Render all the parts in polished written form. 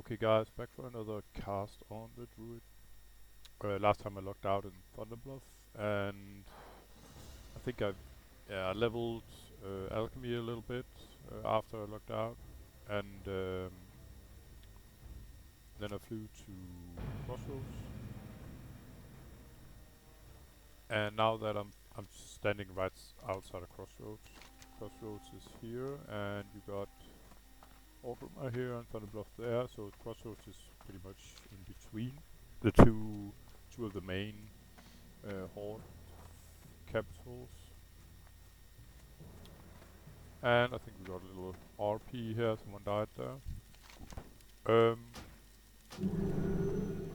Okay guys, back for another cast on the druid. Last time I logged out in Thunderbluff, and I think I leveled alchemy a little bit after I logged out, and then I flew to Crossroads. And now that I'm standing right outside of Crossroads. Crossroads is here, and you got Orgrimmar here and Thunderbluff there. So Crossroads is pretty much in between the two of the main horde capitals. And I think we got a little RP here. Someone died there.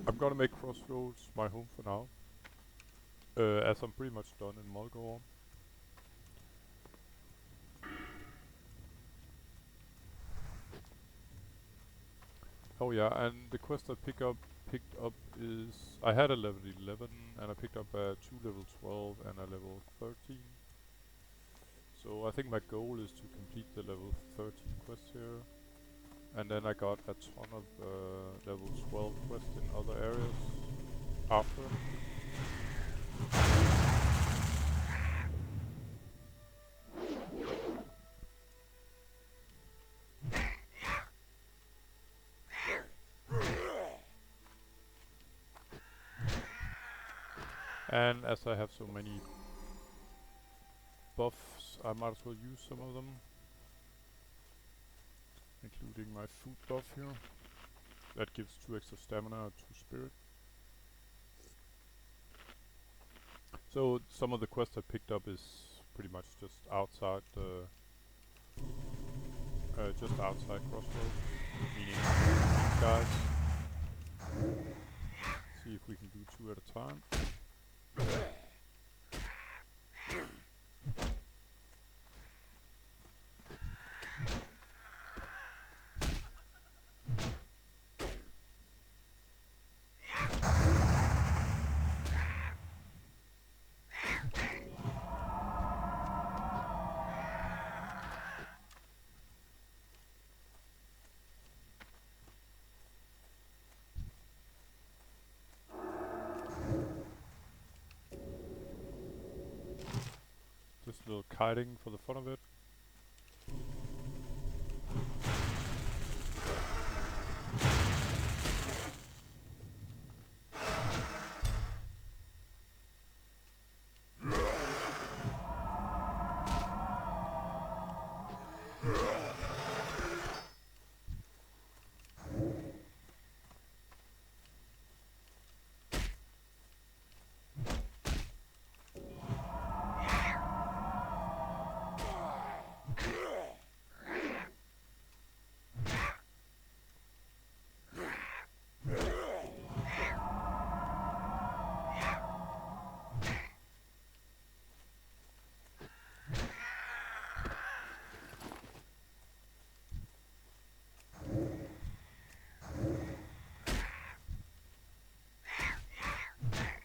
I'm gonna make Crossroads my home for now, as I'm pretty much done in Mulgore. Oh yeah, and the quest I picked up is I had a level 11 and I picked up 2 level 12 and a level 13. So I think my goal is to complete the level 13 quest here, and then I got a ton of level 12 quests in other areas after. And as I have so many buffs, I might as well use some of them, including my food buff here. That gives 2 extra stamina and 2 spirit. So some of the quests I picked up is pretty much just outside Crossroads, meaning these guys. See if we can do 2 at a time. Just a little kiting for the fun of it.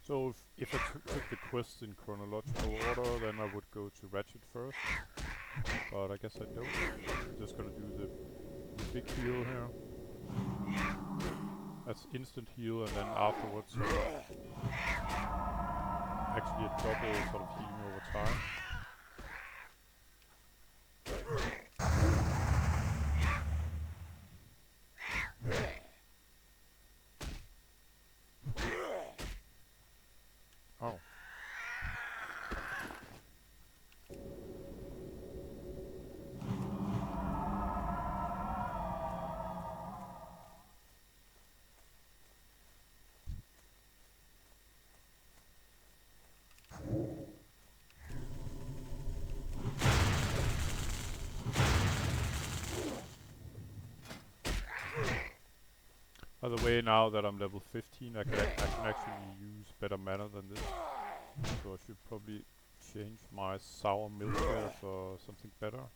So if I took the quest in chronological order, then I would go to Ratchet first. But I guess I don't. I'm just gonna do the big heal here. That's instant heal, and then afterwards actually a double sort of healing over time. Oh. By the way, now that I'm level 15, I can actually use better mana than this. So I should probably change my sour milk here for something better.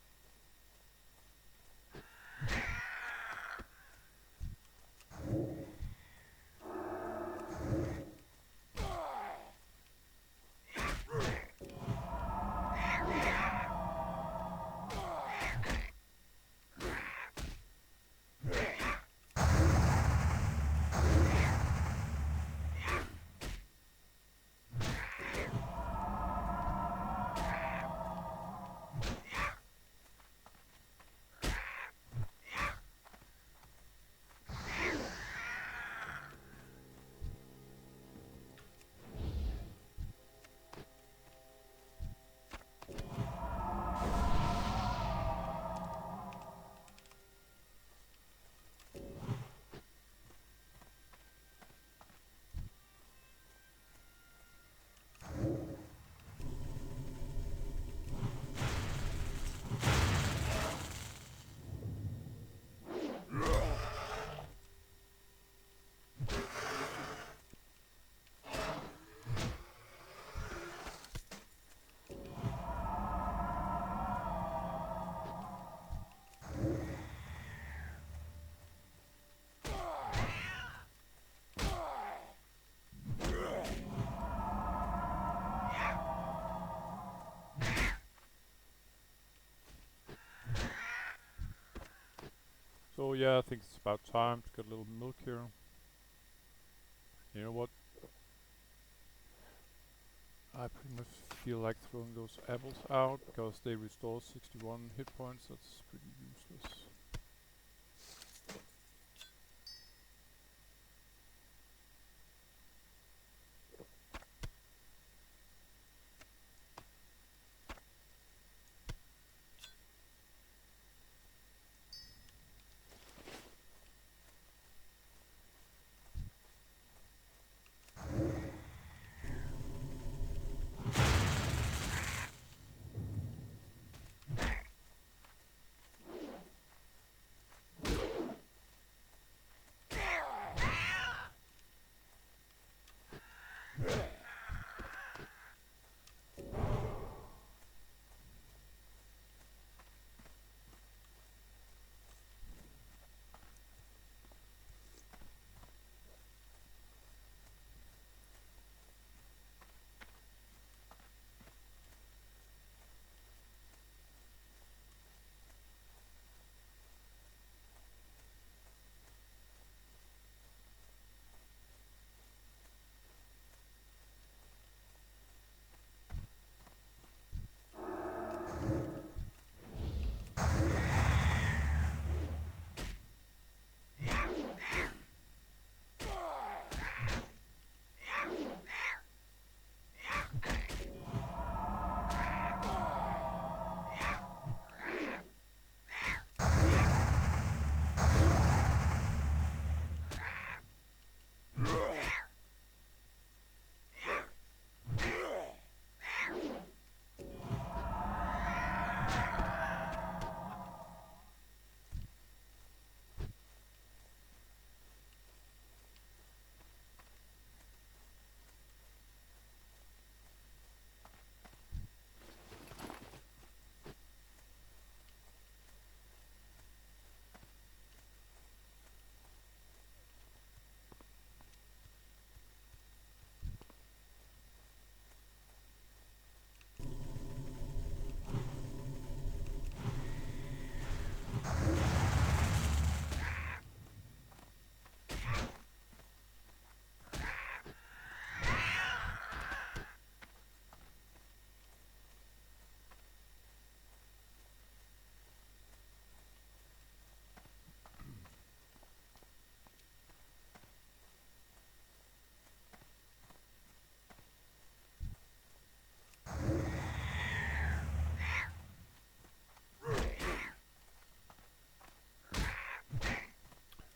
So yeah, I think it's about time to get a little milk here. You know what? I pretty much feel like throwing those apples out because they restore 61 hit points. That's pretty useless.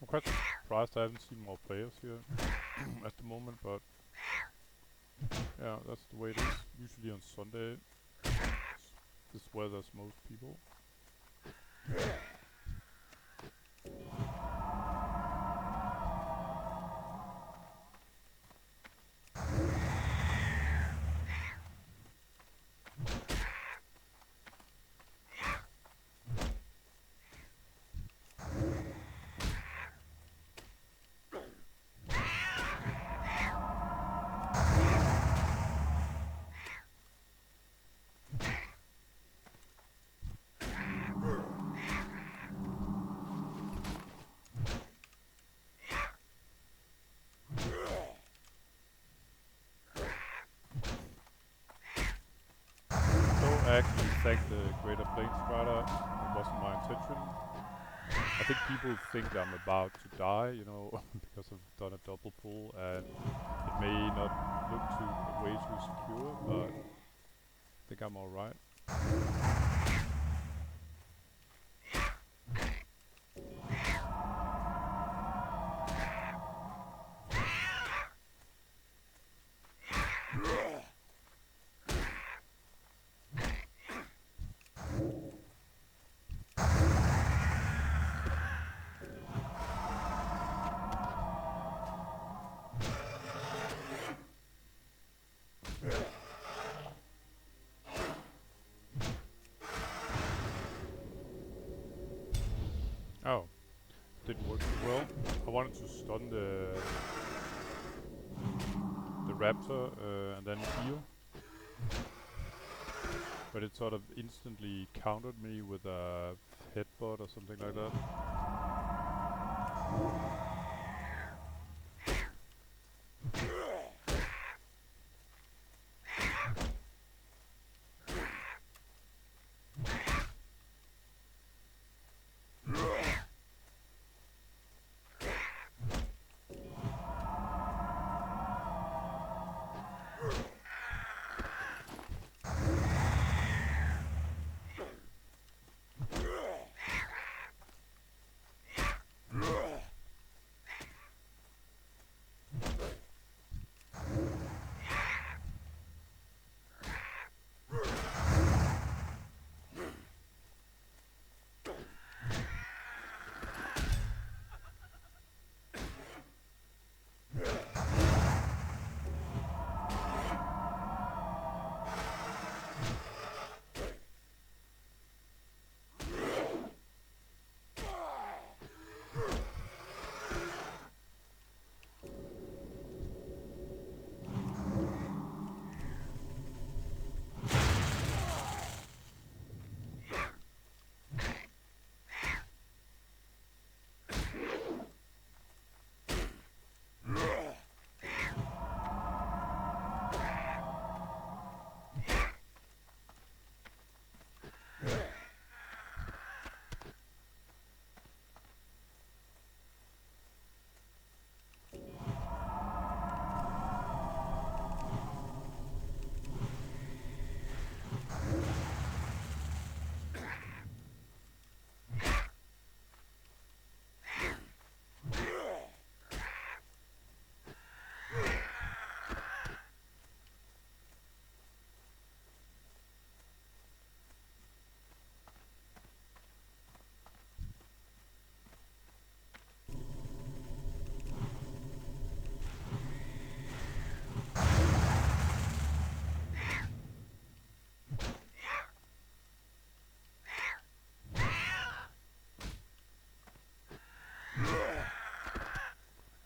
I'm quite surprised I haven't seen more players here at the moment, but yeah, that's the way it is. Usually on Sunday, this is where there's most people. I actually thank the Greater Plains Strider. It wasn't my intention. I think people think I'm about to die, you know, because I've done a double pull and it may not look too way too secure, but I think I'm alright. Oh, didn't work too well. I wanted to stun the raptor and then heal, but it sort of instantly countered me with a headbutt or something like that.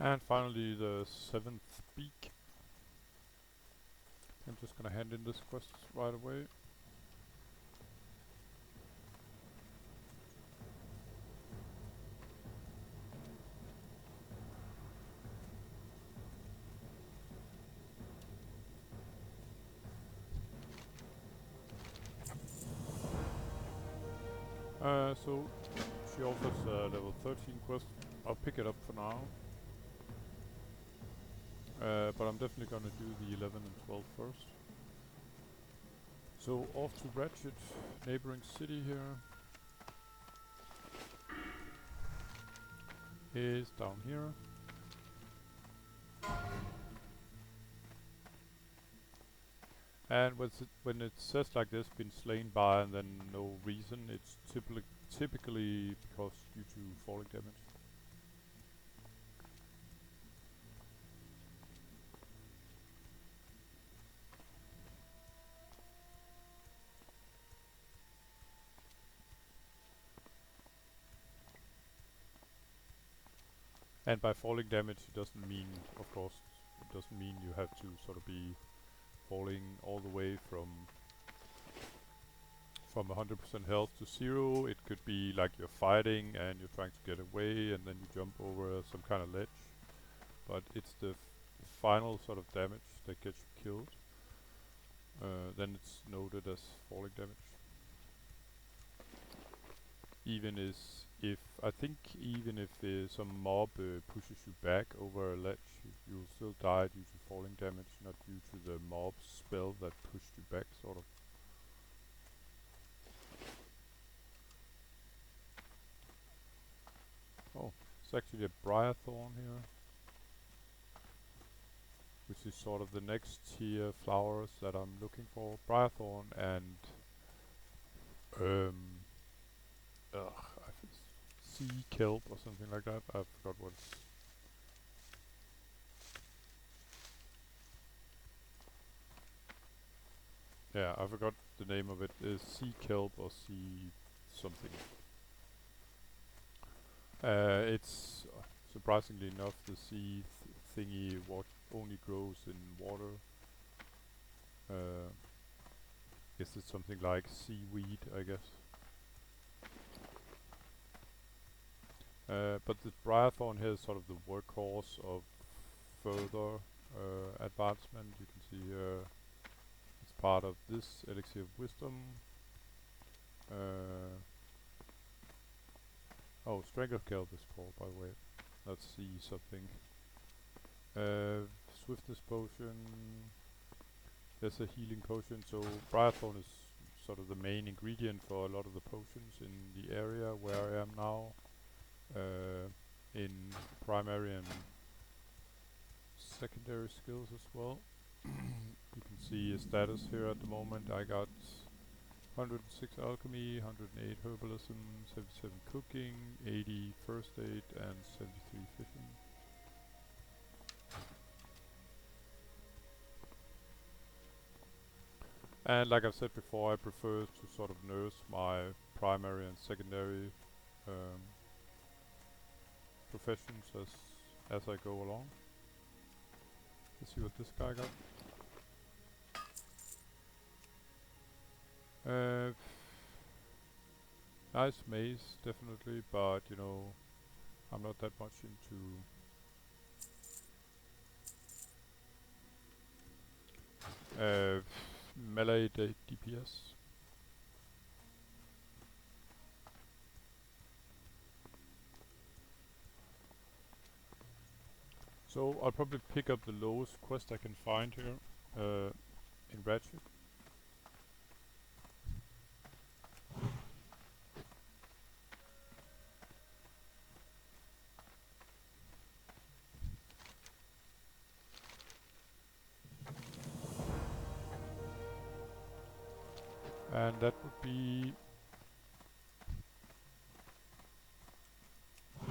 And finally the 7th beak. I'm just gonna hand in this quest right away. So she offers a level 13 quest. I'll pick it up for now. But I'm definitely gonna do the 11 and 12 first. So off to Ratchet, neighboring city here. Is down here. And when it says like this, been slain by and then no reason, it's typically because due to falling damage. And by falling damage, it doesn't mean, of course, it doesn't mean you have to sort of be falling all the way from 100% health to 0. It could be like you're fighting and you're trying to get away and then you jump over some kind of ledge. But it's the final sort of damage that gets you killed. Then it's noted as falling damage. Even if some mob pushes you back over a ledge, you'll still die due to falling damage, not due to the mob's spell that pushed you back, sort of. Oh, it's actually a briar thorn here, which is sort of the next tier flowers that I'm looking for. Briar thorn and sea kelp or something like that. I forgot what it's. Yeah, I forgot the name of it. Is sea kelp or sea something. It's surprisingly enough the sea thingy what only grows in water. Guess it's something like seaweed, I guess. But the briarthorn here is sort of the workhorse of further advancement. You can see here it's part of this elixir of wisdom. Oh, strength of kelp is called, by the way. Let's see something. Swiftness potion. There's a healing potion. So briarthorn is sort of the main ingredient for a lot of the potions in the area where I am now. In primary and secondary skills as well. You can see a status here at the moment. I got 106 alchemy, 108 herbalism, 77 cooking, 80 first aid and 73 fishing. And like I've said before, I prefer to sort of nurse my primary and secondary professions as I go along. Let's see what this guy got. Nice maze, definitely, but you know, I'm not that much into melee DPS. So I'll probably pick up the lowest quest I can find here in Ratchet. And that would be I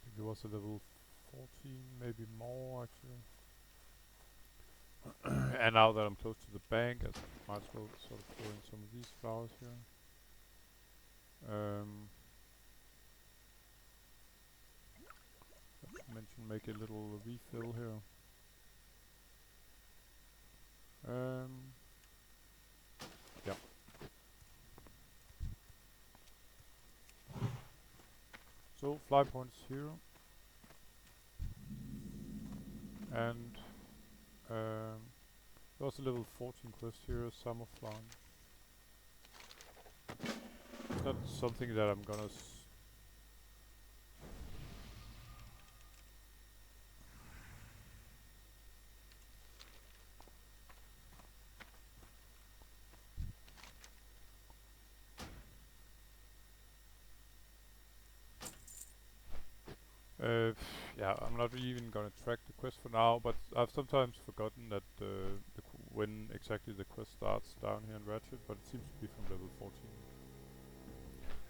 think it was a level 14, maybe more actually. And now that I'm close to the bank, I might as well sort of throw in some of these flowers here. Um, not to mention make a little refill here. Yep. So fly points here, and there's a level 14 quest here, Summer Flying. It's not something that I'm gonna yeah, I'm not even gonna track the quest for now, but I've sometimes forgotten that when exactly the quest starts down here in Ratchet, but it seems to be from level 14.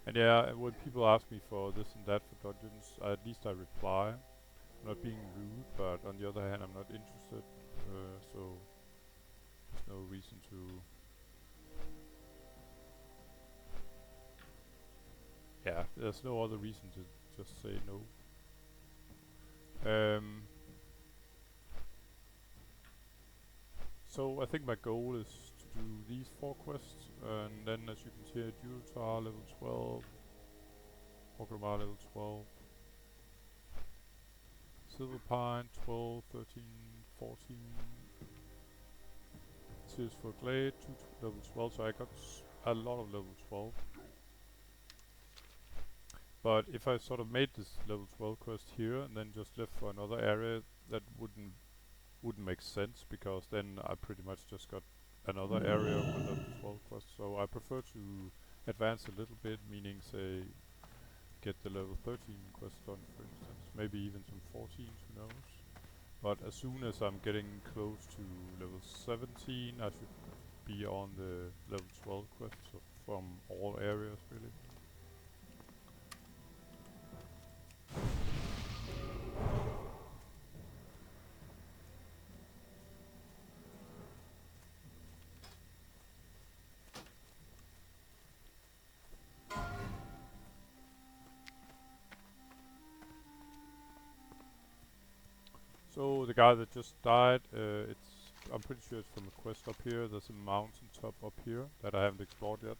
And yeah, when people ask me for this and that for dungeons, at least I reply. I'm not being rude, but on the other hand, I'm not interested, so there's no reason to. Yeah, there's no other reason to just say no. So I think my goal is to do these 4 quests, and then as you can see, Durotar level 12, Orgrimmar level 12, Silverpine 12, 13, 14, Tears for Glade 2 level 12, so I got a lot of level 12. But if I sort of made this level 12 quest here and then just left for another area, that wouldn't make sense, because then I pretty much just got another area with level 12 quest. So I prefer to advance a little bit, meaning say get the level 13 quest done, for instance, maybe even some 14s, who knows. But as soon as I'm getting close to level 17, I should be on the level 12 quests from all areas, really. So the guy that just died, I'm pretty sure it's from a quest up here. There's a mountain top up here that I haven't explored yet.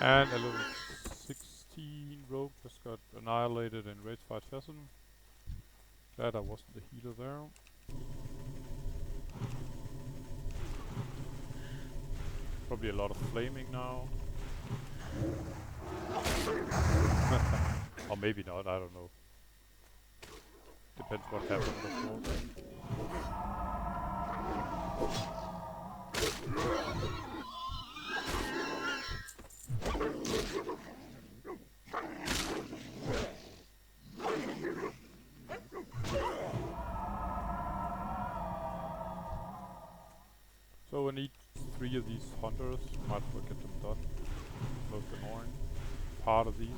And a level 16 rogue just got annihilated in Ragefire Chasm. Glad I wasn't the healer there. Probably a lot of flaming now. Or maybe not, I don't know. Depends what happened, of course. So I need 3 of these hunters. Might as well get them done. Most annoying part of these.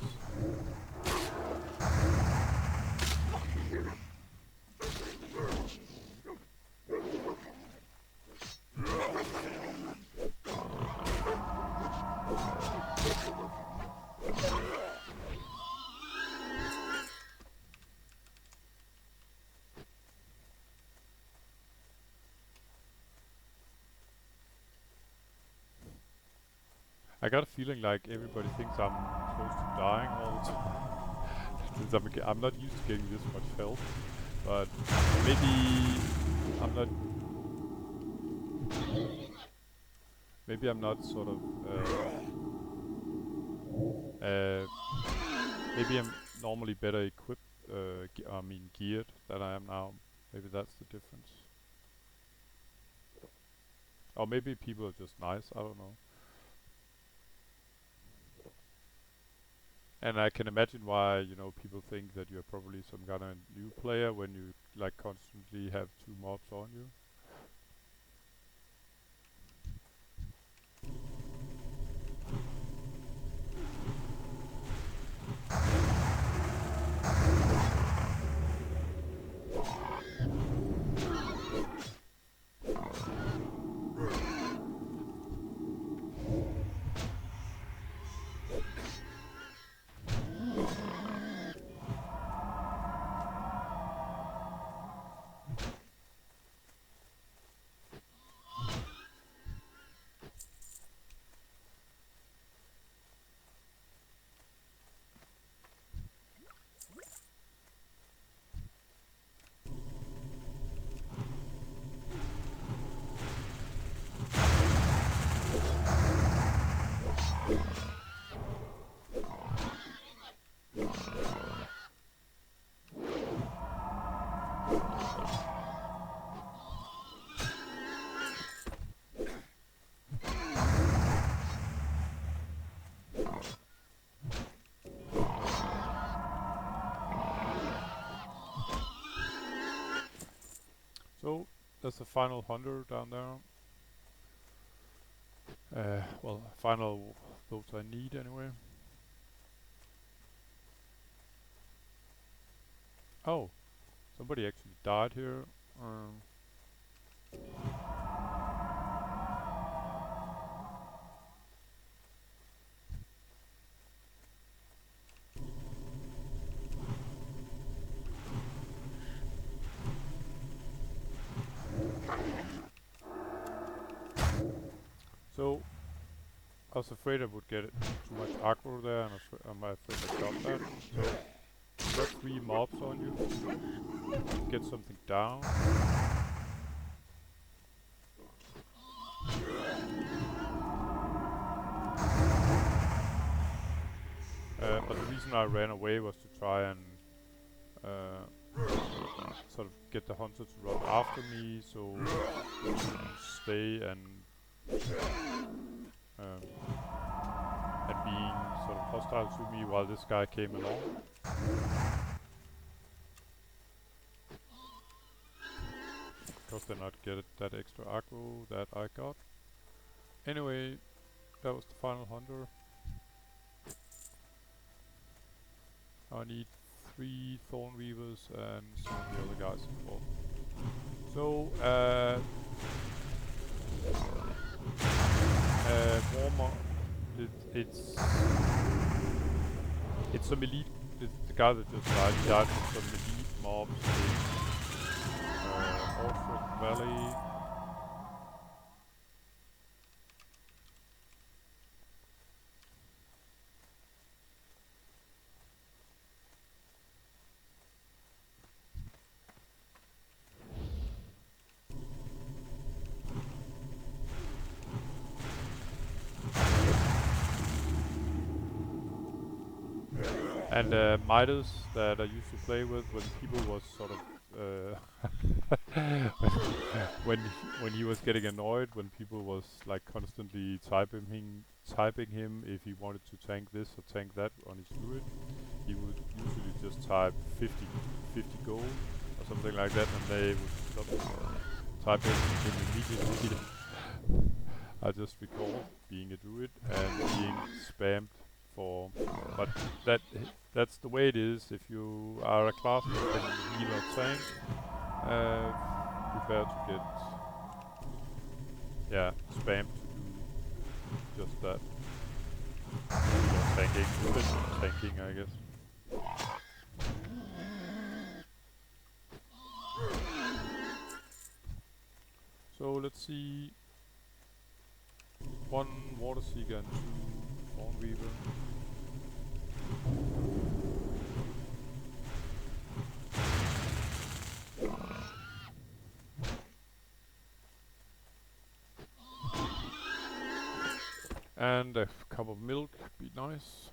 I got a feeling like everybody thinks I'm close to dying all the time. Since I'm not used to getting this much health, but maybe I'm not. Maybe I'm not sort of. Maybe I'm normally better equipped. Geared than I am now. Maybe that's the difference. Or maybe people are just nice. I don't know. And I can imagine why, you know, people think that you're probably some kind of new player when you like constantly have 2 mobs on you. So there's the final hunter down there. Well, final those I need anyway. Oh, somebody actually died here. So I was afraid I would get too much aggro there, and I'm afraid I got that. So you got 3 mobs on you. Get something down. But the reason I ran away was to try and sort of get the hunter to run after me, so he can stay and being sort of hostile to me while this guy came along. Because then I'd get that extra aggro that I got. Anyway, that was the final hunter. I need 3 Thorn Weavers and some of the other guys involved. So, warmer. It's some elite. The guy that just died. He died from some elite mobs in Orford Valley. And Midas that I used to play with when people was sort of when he was getting annoyed, when people was like constantly typing him if he wanted to tank this or tank that on his druid, he would usually just type 50 gold or something like that, and they would stop typing him immediately. I just recall being a druid and being spammed for, but that's the way it is. If you are a class that can heal or tank, prepare to get spammed to do just that. Tanking, I guess. So let's see. 1 Water Seeker and 2 Thorn Weaver. And a cup of milk, be nice.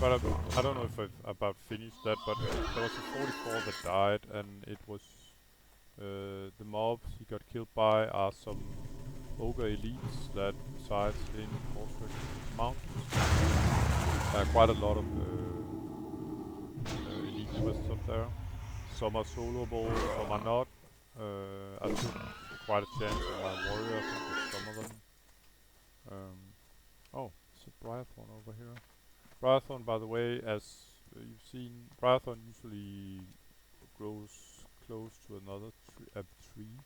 But I don't know if I've about finished that, but there was a 44 that died, and it was the mobs he got killed by are some ogre elites that resides in Horsewood Mountains. Quite a lot of elite quests up there. Some are soloable, some are not. I took quite a chance on my warrior, I think, with some of them. Oh, it's a Briarthorn over here. Briarthorn, by the way, as you've seen, Briarthorn usually grows close to another tree,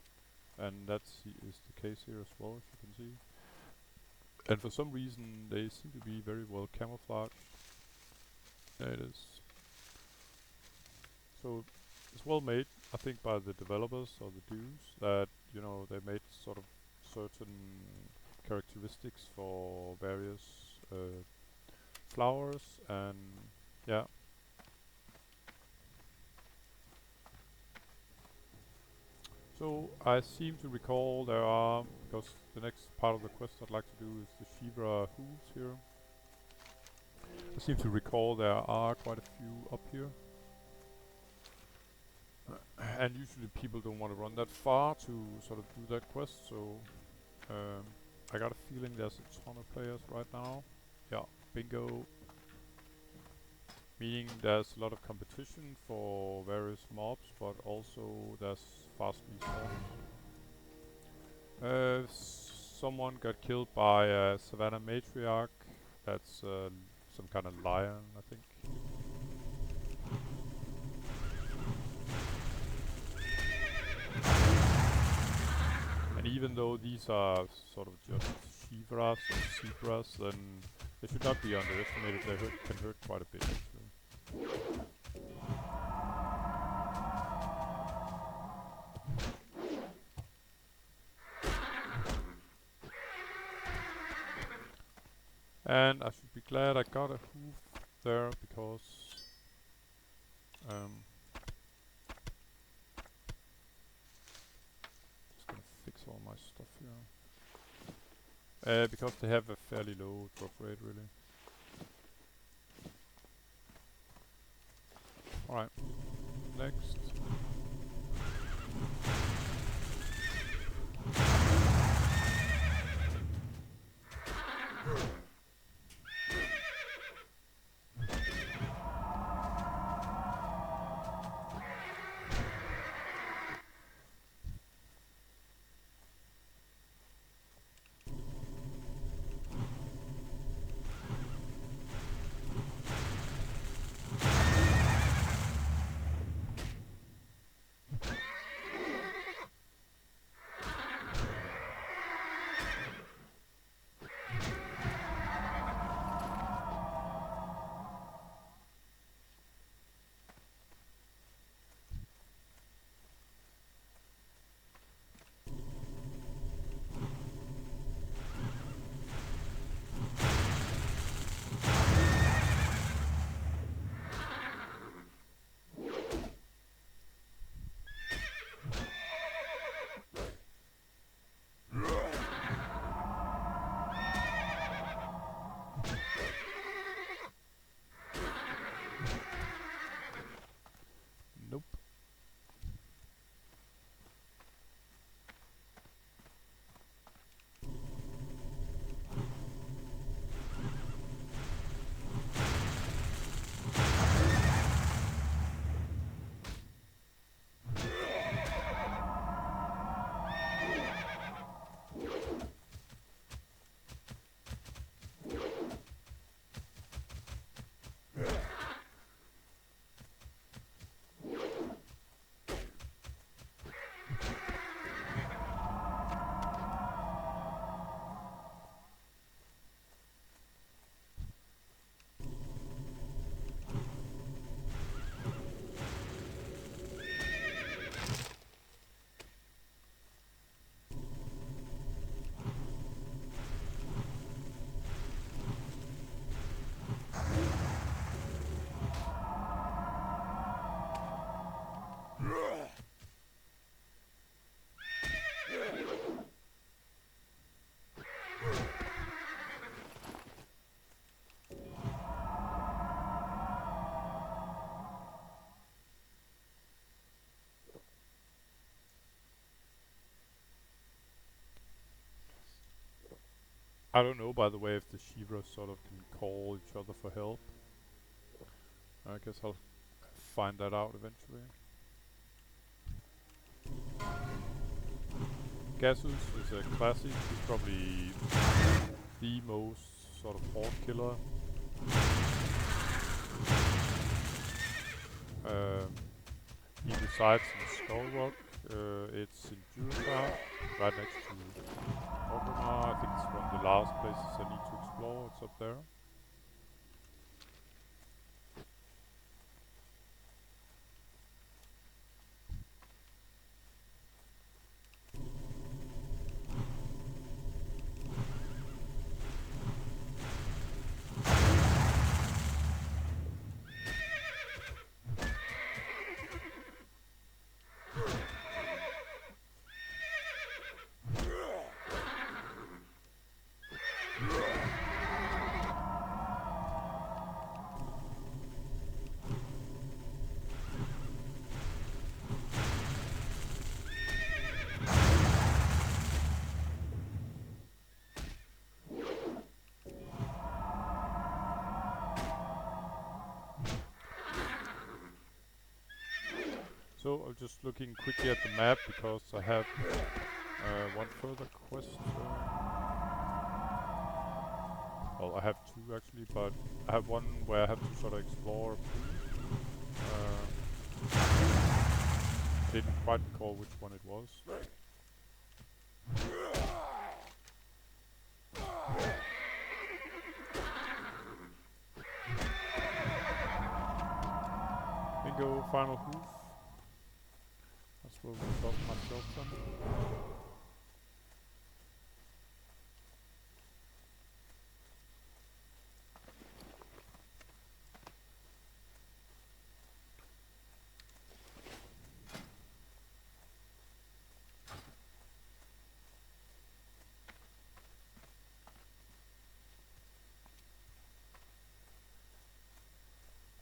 and that is the case here as well, as you can see. And for some reason, they seem to be very well camouflaged. There it is. So it's well made, I think, by the developers or the dudes that, you know, they made sort of certain characteristics for various flowers, and yeah. So I seem to recall there are, because the next part of the quest I'd like to do is the Shivra hooves here. I seem to recall there are quite a few up here. And usually people don't want to run that far to sort of do that quest, so I got a feeling there's a ton of players right now. Yeah, bingo. Meaning there's a lot of competition for various mobs, but also there's fast respawns. Someone got killed by a Savannah Matriarch. That's some kind of lion, I think. And even though these are sort of just Shivras or zebras, then they should not be underestimated. They can hurt quite a bit, actually. And I should be glad I got a hoof there, because just gonna fix all my stuff here. Because they have a fairly low drop rate, really. Alright, next. I don't know, by the way, if the Shivras sort of can call each other for help. I guess I'll find that out eventually. Gasus is a classic. He's probably the most sort of horde killer. He resides in Skull Rock. It's in Durotar, right next to Orgrimmar. I think it's one of the last places I need to explore. It's up there. So I'm just looking quickly at the map because I have one further quest. Well, I have two actually, but I have one where I have to sort of explore. Didn't quite recall which one it was. Bingo, final hoof. That's where we got myself from.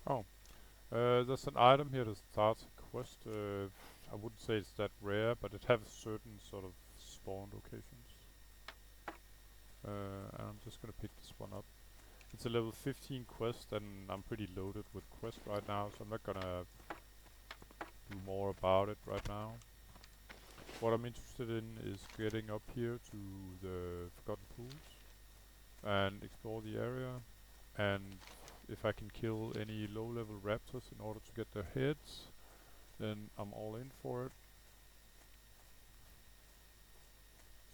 Oh, there's an item here that starts a quest. I wouldn't say it's that rare, but it has certain sort of spawn locations. And I'm just gonna pick this one up. It's a level 15 quest, and I'm pretty loaded with quests right now, so I'm not gonna do more about it right now. What I'm interested in is getting up here to the Forgotten Pools and explore the area, and if I can kill any low-level raptors in order to get their heads, then I'm all in for it.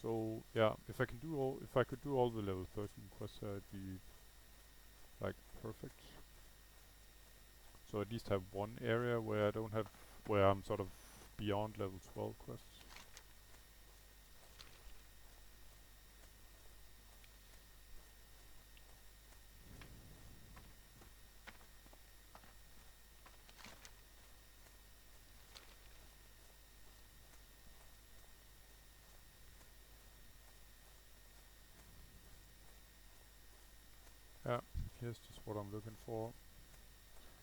So yeah, if I could do all the level 13 quests, it'd be like perfect. So at least have one area where where I'm sort of beyond level 12 quests. Yeah, here's just what I'm looking for.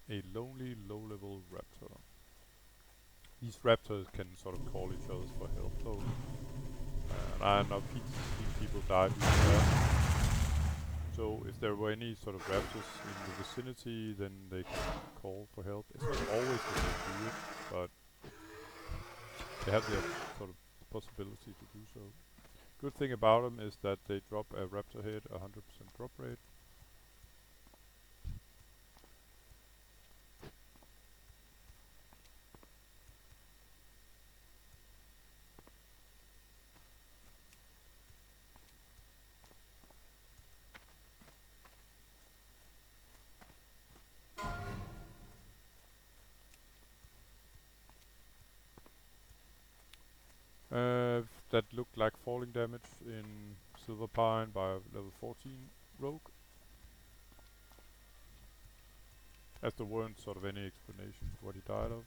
A lonely low-level raptor. These raptors can sort of call each other for help though. And I have not seen people die due to that. So if there were any sort of raptors in the vicinity, then they can call for help. It's not always that they do it, but they have the sort of possibility to do so. Good thing about them is that they drop a raptor head 100% drop rate. That looked like falling damage in Silver Pine by level 14 rogue. As there weren't sort of any explanation for what he died of.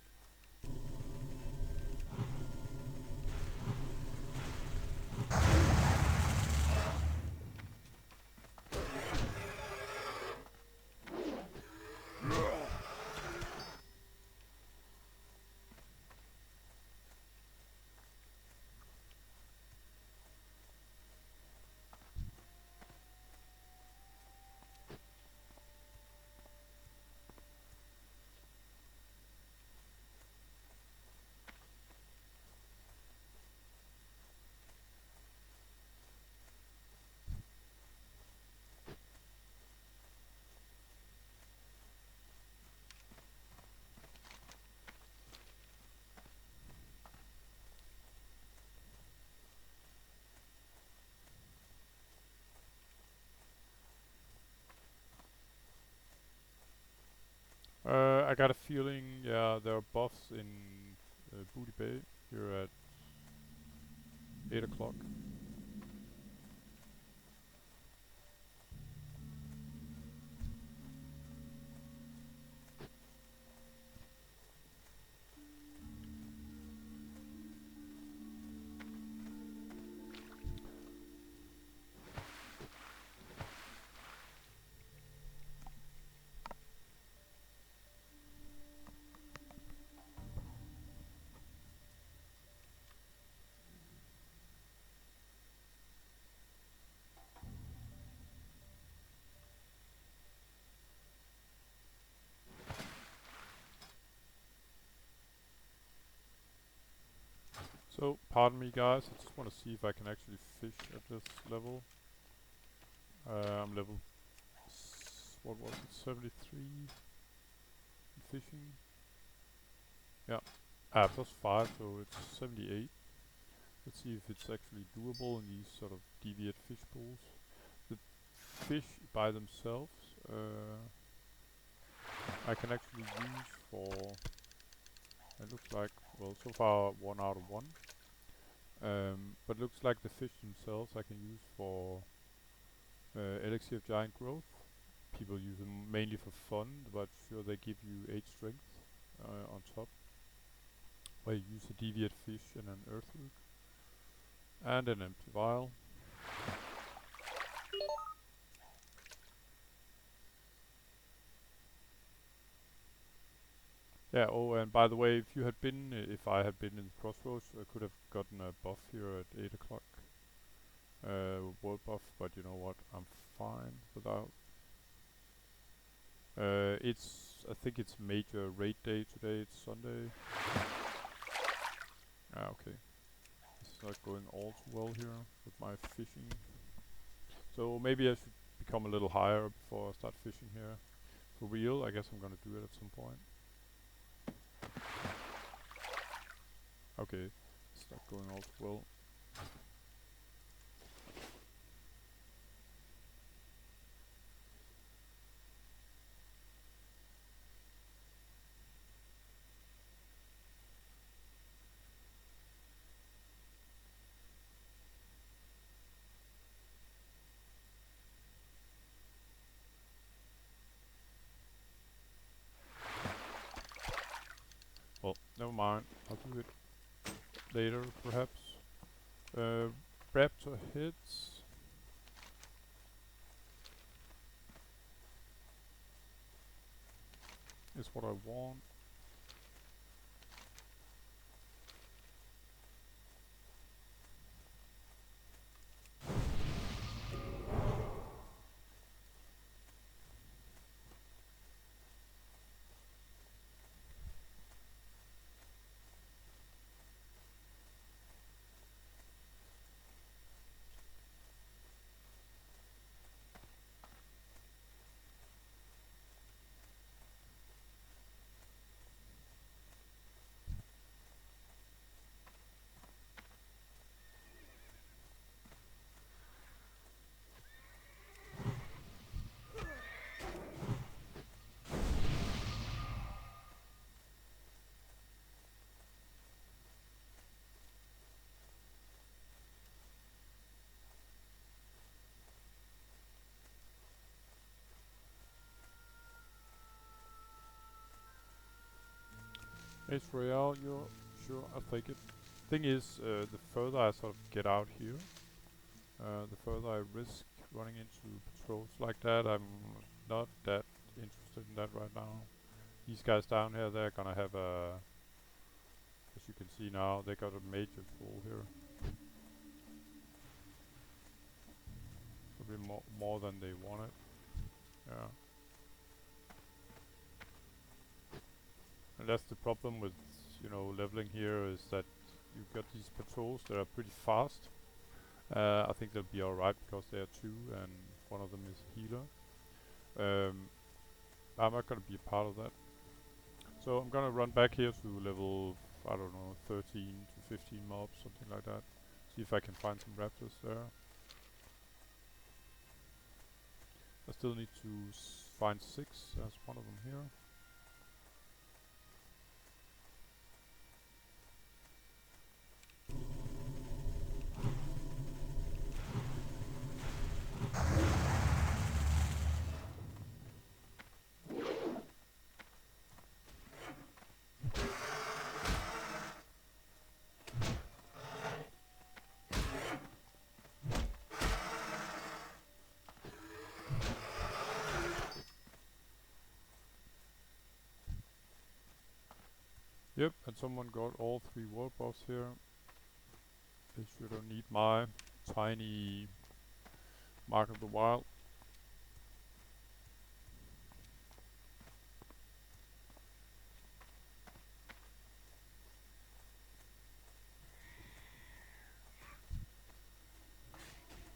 I got a feeling, yeah, there are buffs in Booty Bay here at 8 o'clock. So, pardon me guys, I just want to see if I can actually fish at this level. I'm level, what was it, 73 in fishing? Yeah, +5, so it's 78. Let's see if it's actually doable in these sort of deviate fish pools. The fish by themselves, I can actually use for, it looks like, well, so far 1 out of 1. But looks like the fish themselves I can use for Elixir of Giant Growth. People use them mainly for fun, but sure they give you 8 strength on top. Where you use a deviate fish and an earth root. And an empty vial. Yeah, oh, and by the way, if I had been in the crossroads, I could have gotten a buff here at 8 o'clock. World buff, but you know what, I'm fine without. I think it's major raid day today, it's Sunday. Ah, okay. It's not going all too well here with my fishing. So maybe I should become a little higher before I start fishing here. For real, I guess I'm gonna do it at some point. Okay, it's not going all too well. Well, never mind. I'll do it later, perhaps. Raptor hits. Is what I want. Ace Royale, you're sure? I'll take it. Thing is, the further I sort of get out here, the further I risk running into patrols like that. I'm not that interested in that right now. These guys down here, they're gonna have a, as you can see now, they got a major pool here. Probably more than they wanted. Yeah. And that's the problem with, you know, leveling here, is that you've got these patrols that are pretty fast. I think they'll be alright because they are 2 and one of them is a healer. I'm not gonna be a part of that. So I'm gonna run back here to level, I don't know, 13 to 15 mobs, something like that. See if I can find some raptors there. I still need to find 6, there's one of them here. Yep, and someone got all 3 world buffs here. They shouldn't need my tiny Mark of the Wild.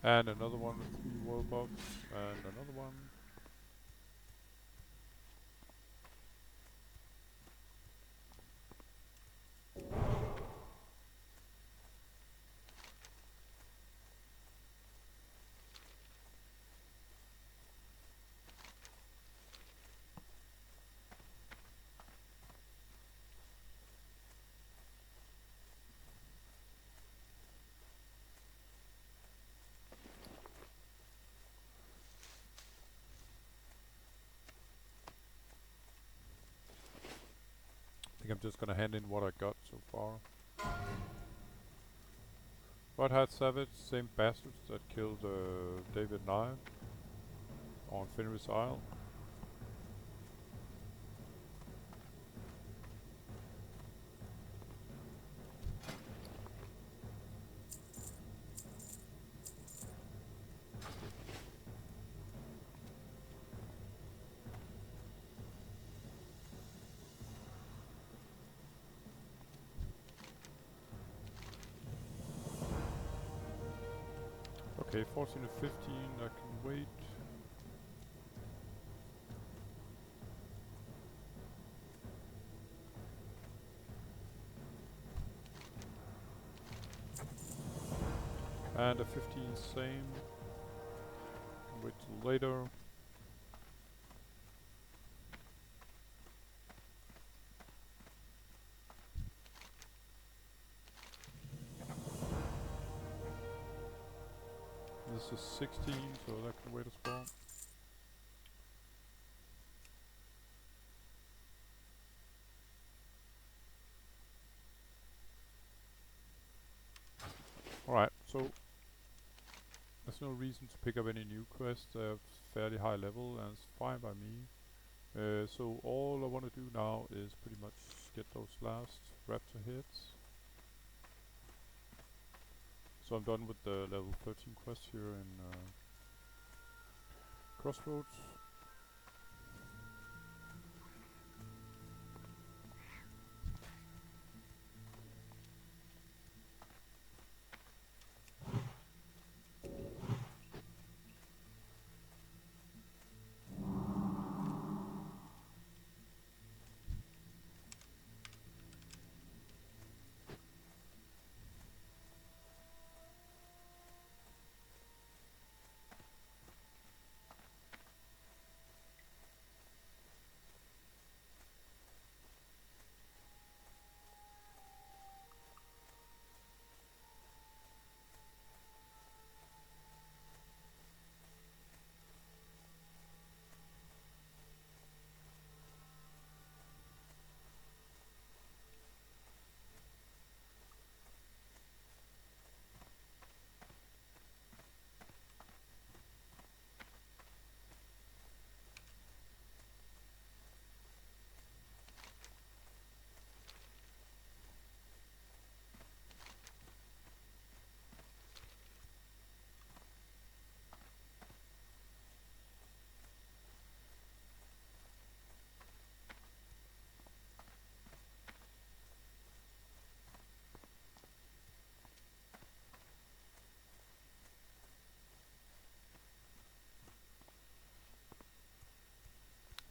And another one with 3 world buffs, and another one. I think I'm just gonna hand in what I got so far. Red Hat Savage, same bastards that killed David Nye on Fenris Isle. Okay, 14 to 15, I can wait. And a 15 same. Can wait till later. This is 16, so that can wait as well. Alright, so there's no reason to pick up any new quests. They're fairly high level and it's fine by me. So all I want to do now is pretty much get those last raptor hits. So I'm done with the level 13 quest here in Crossroads.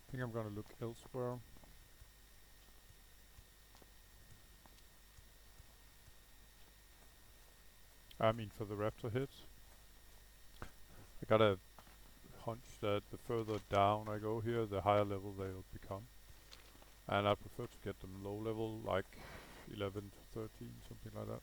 I think I'm gonna look elsewhere. I mean for the raptor hits. I got a hunch that the further down I go here, the higher level they'll become. And I prefer to get them low level, like 11 to 13, something like that.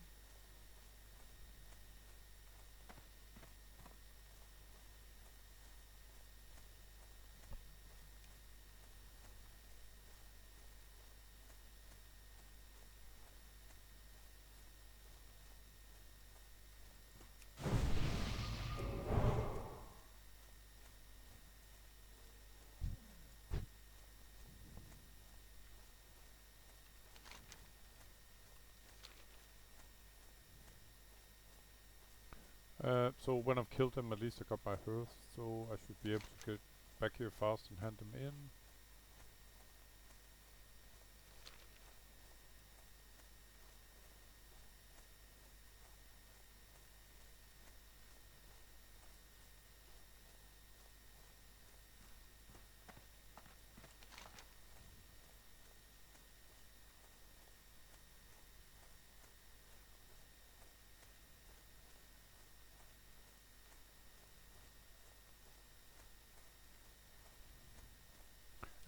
So when I've killed them, at least I got my hearth, so I should be able to get back here fast and hand them in.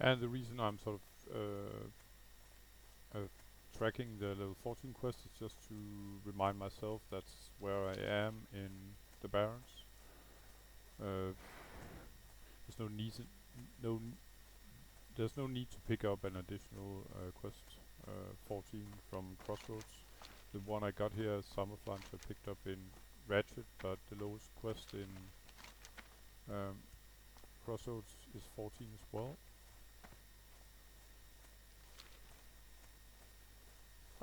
And the reason I'm sort of tracking the level 14 quest is just to remind myself that's where I am in the Barrens. There's no need, no, there's no need to pick up an additional quest 14 from Crossroads. The one I got here, Summerflanks, I picked up in Ratchet, but the lowest quest in Crossroads is 14 as well.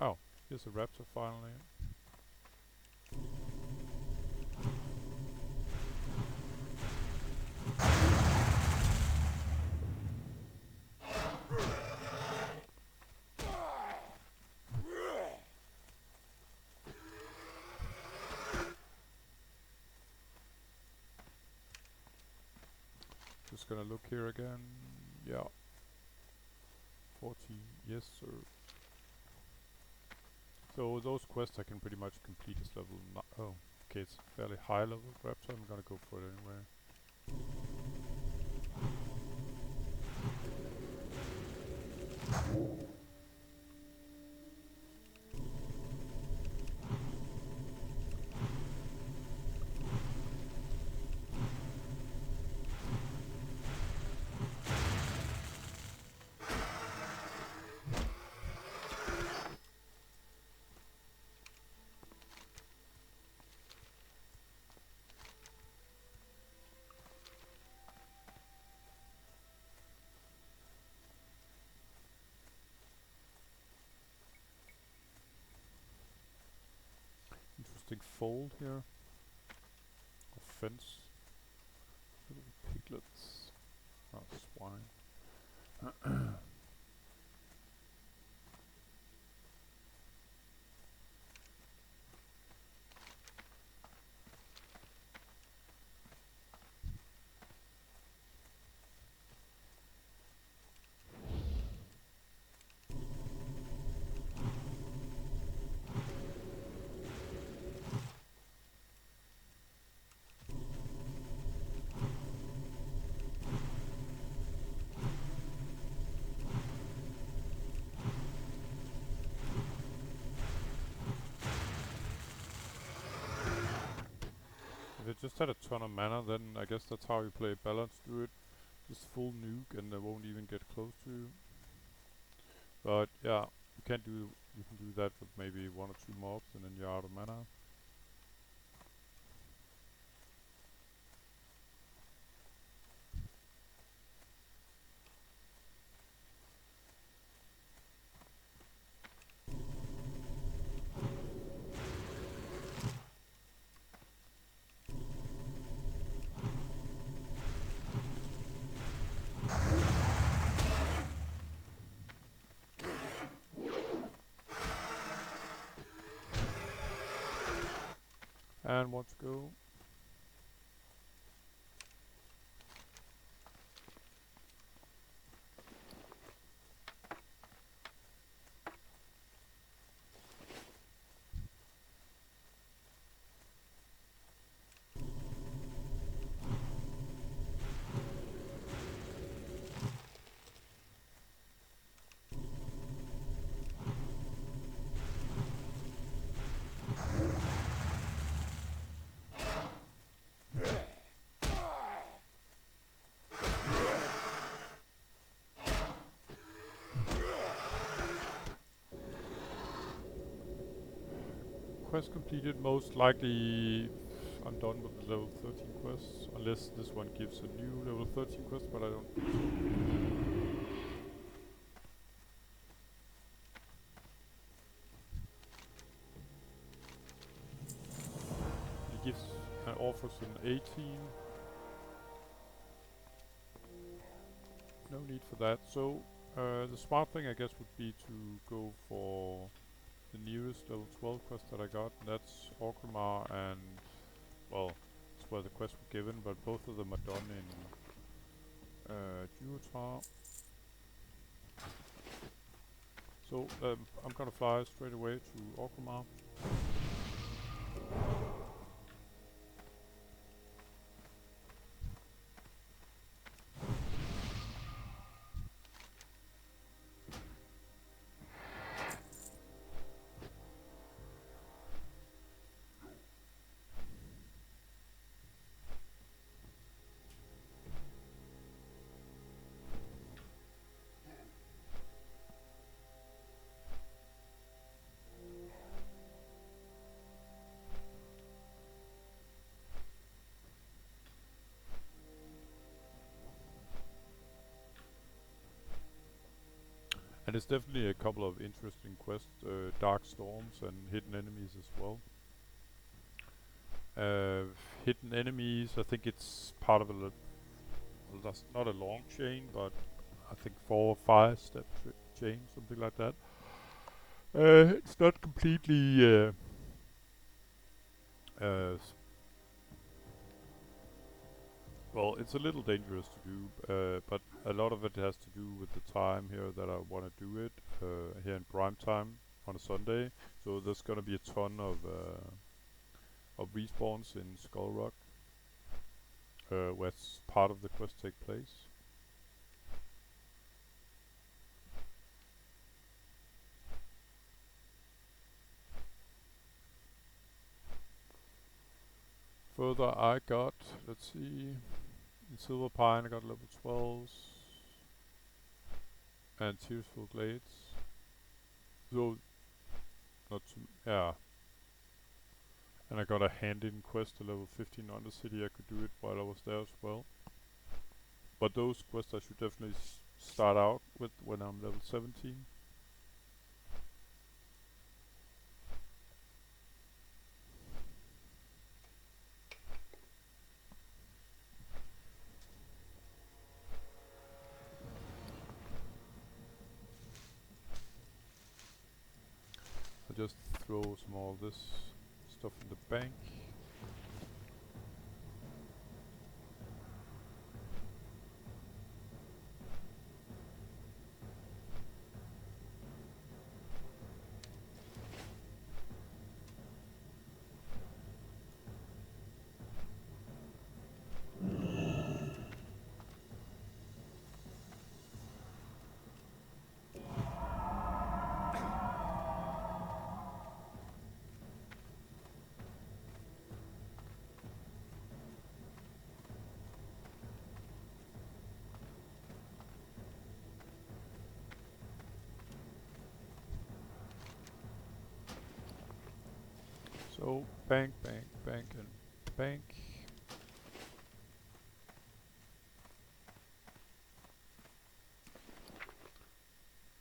Oh, here's a raptor finally. Just gonna look here again. Yeah. 14, yes sir. So those quests I can pretty much complete as level oh, okay, it's a fairly high level raptor, I'm gonna go for it anyway. Interesting fold here. Or fence. Little piglets. Oh, swine. If it just had a ton of mana, then I guess that's how you play balanced druid. Just full nuke and they won't even get close to you. But yeah, you can do that with maybe 1 or 2 mobs and then you're out of mana. And want to go. Quest completed, most likely I'm done with the level 13 quests, unless this one gives a new level 13 quest, but I don't think so. It gives Offers an 18. No need for that. So the smart thing I guess would be to go for the nearest level 12 quest that I got, and that's Orgrimmar and, well, that's where the quests were given, but both of them are done in Durotar. So I'm gonna fly straight away to Orgrimmar. And there's definitely a couple of interesting quests, dark storms and hidden enemies as well. Hidden enemies, I think it's part of a, well, that's not a long chain, but I think 4 or 5 step chain, something like that. It's not completely well, it's a little dangerous to do, but a lot of it has to do with the time here that I want to do it, here in prime time on a Sunday. So there's gonna be a ton of respawns in Skull Rock, where part of the quest take place. Further I got, let's see, in Silver Pine I got level 12s and Tearsful Glades. So, not too, yeah. And I got a hand-in quest to level 15 on the city. I could do it while I was there as well. But those quests I should definitely start out with when I'm level 17. I'll just throw some all this stuff in the bank. So bank, bank, bank, and bank.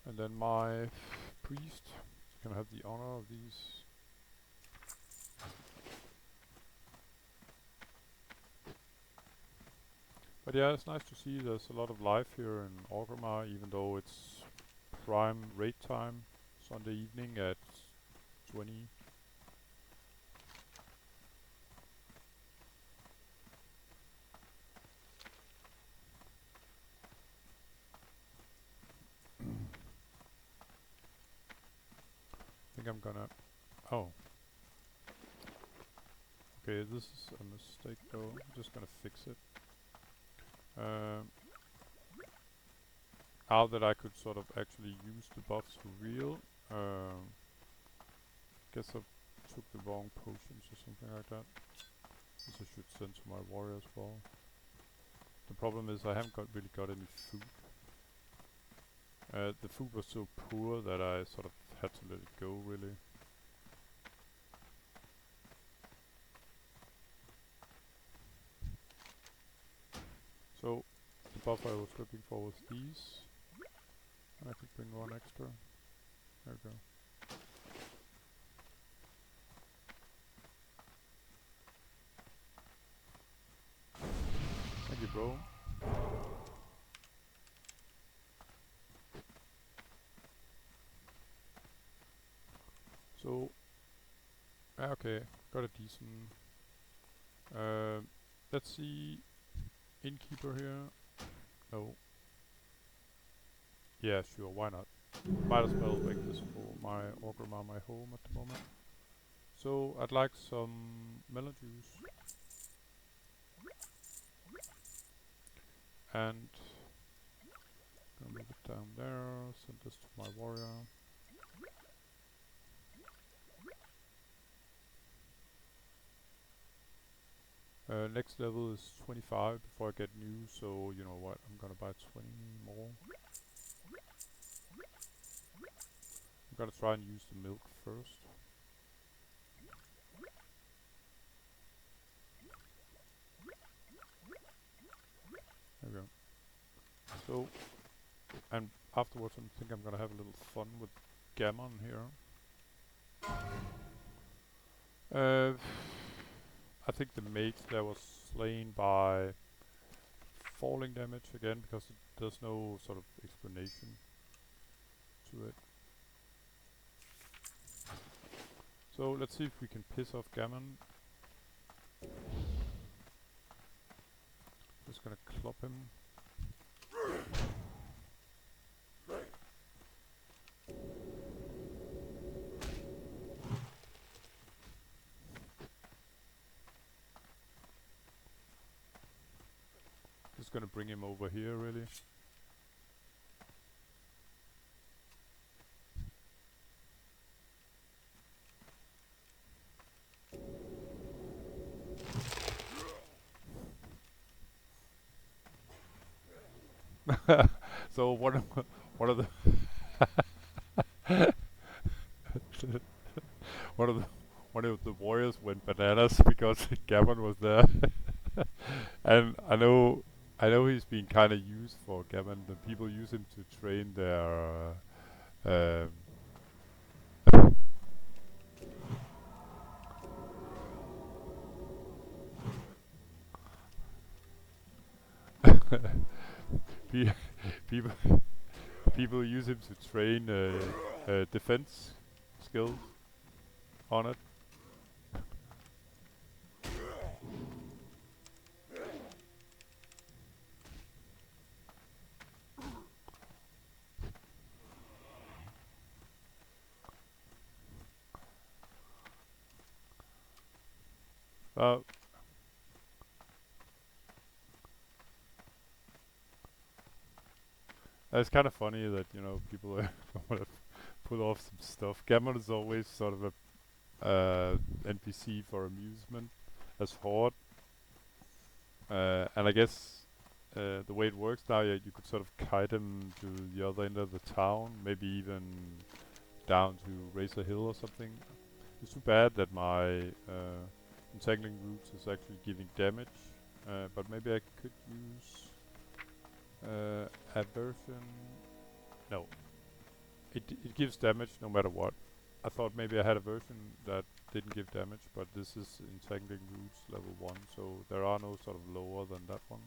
And then my priest is gonna have the honor of these. But yeah, it's nice to see there's a lot of life here in Orgrimmar, even though it's prime raid time, Sunday evening at 20. I think I'm gonna, oh. Okay, this is a mistake though, I'm just gonna fix it. Now that I could sort of actually use the buffs for real, guess I took the wrong potions or something like that. This I should send to my warrior as well. The problem is I haven't really got any food. The food was so poor that I sort of had to let it go really. So the buff I was looking for was these. I could bring one extra. There we go. you, bro. So, okay, got a decent. Let's see, innkeeper here. No. Yeah, sure. Why not? Might as well make this for my Orgrimmar, my home at the moment. So I'd like some melon juice and gonna move it down there. Send this to my warrior. Next level is 25 before I get new, so you know what, I'm gonna buy 20 more. I'm gonna try and use the milk first. There we go. So, and afterwards I think I'm gonna have a little fun with gammon here. I think the mage there was slain by falling damage again because there's no sort of explanation to it. So let's see if we can piss off Gammon. Just gonna clop him. Just gonna bring him over here really. So one of the one of the warriors went bananas because Gammon was there. And I know he's been kind of used for Gammon. The people use him to train their um, pe- people people use him to train defense skills on it. Uh, it's kind of funny that people want to pull off some stuff. Gammon is always sort of a NPC for amusement as Horde, and I guess the way it works now, yeah, you could sort of kite him to the other end of the town, maybe even down to Razor Hill or something. It's too bad that my entangling roots is actually giving damage, but maybe I could use aversion. No, it gives damage no matter what. I thought maybe I had a version that didn't give damage, but this is entangling roots level 1, so there are no sort of lower than that one.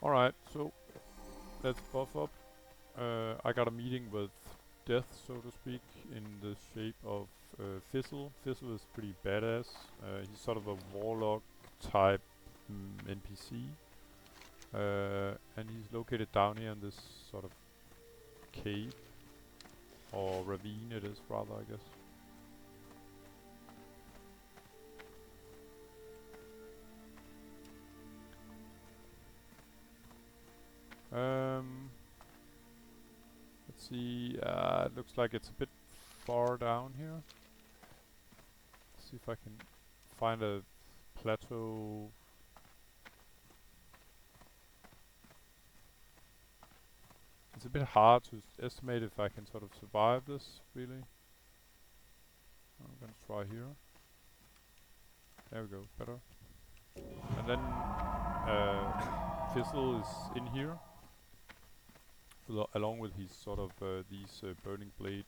Alright, so let's buff up. I got a meeting with death, so to speak, in the shape of Fizzle. Fizzle is pretty badass. He's sort of a warlock type NPC. And he's located down here in this sort of cave. Or ravine it is rather, I guess. Let's see, it looks like it's a bit far down here. Let's see if I can find a plateau. It's a bit hard to estimate if I can sort of survive this, really. I'm gonna try here. There we go, better. And then Fizzle is in here, along with his sort of these burning blade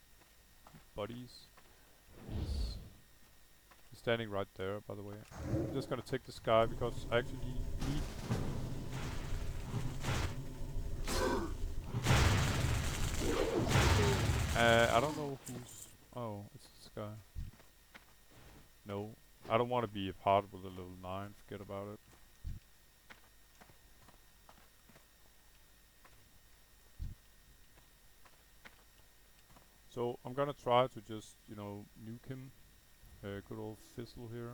buddies. He's standing right there, by the way. I'm just gonna take this guy because I actually need... I don't know who's... Oh, it's this guy. No, I don't want to be a part with a level 9, forget about it. So I'm gonna try to just, you know, nuke him. Good old Fizzle here.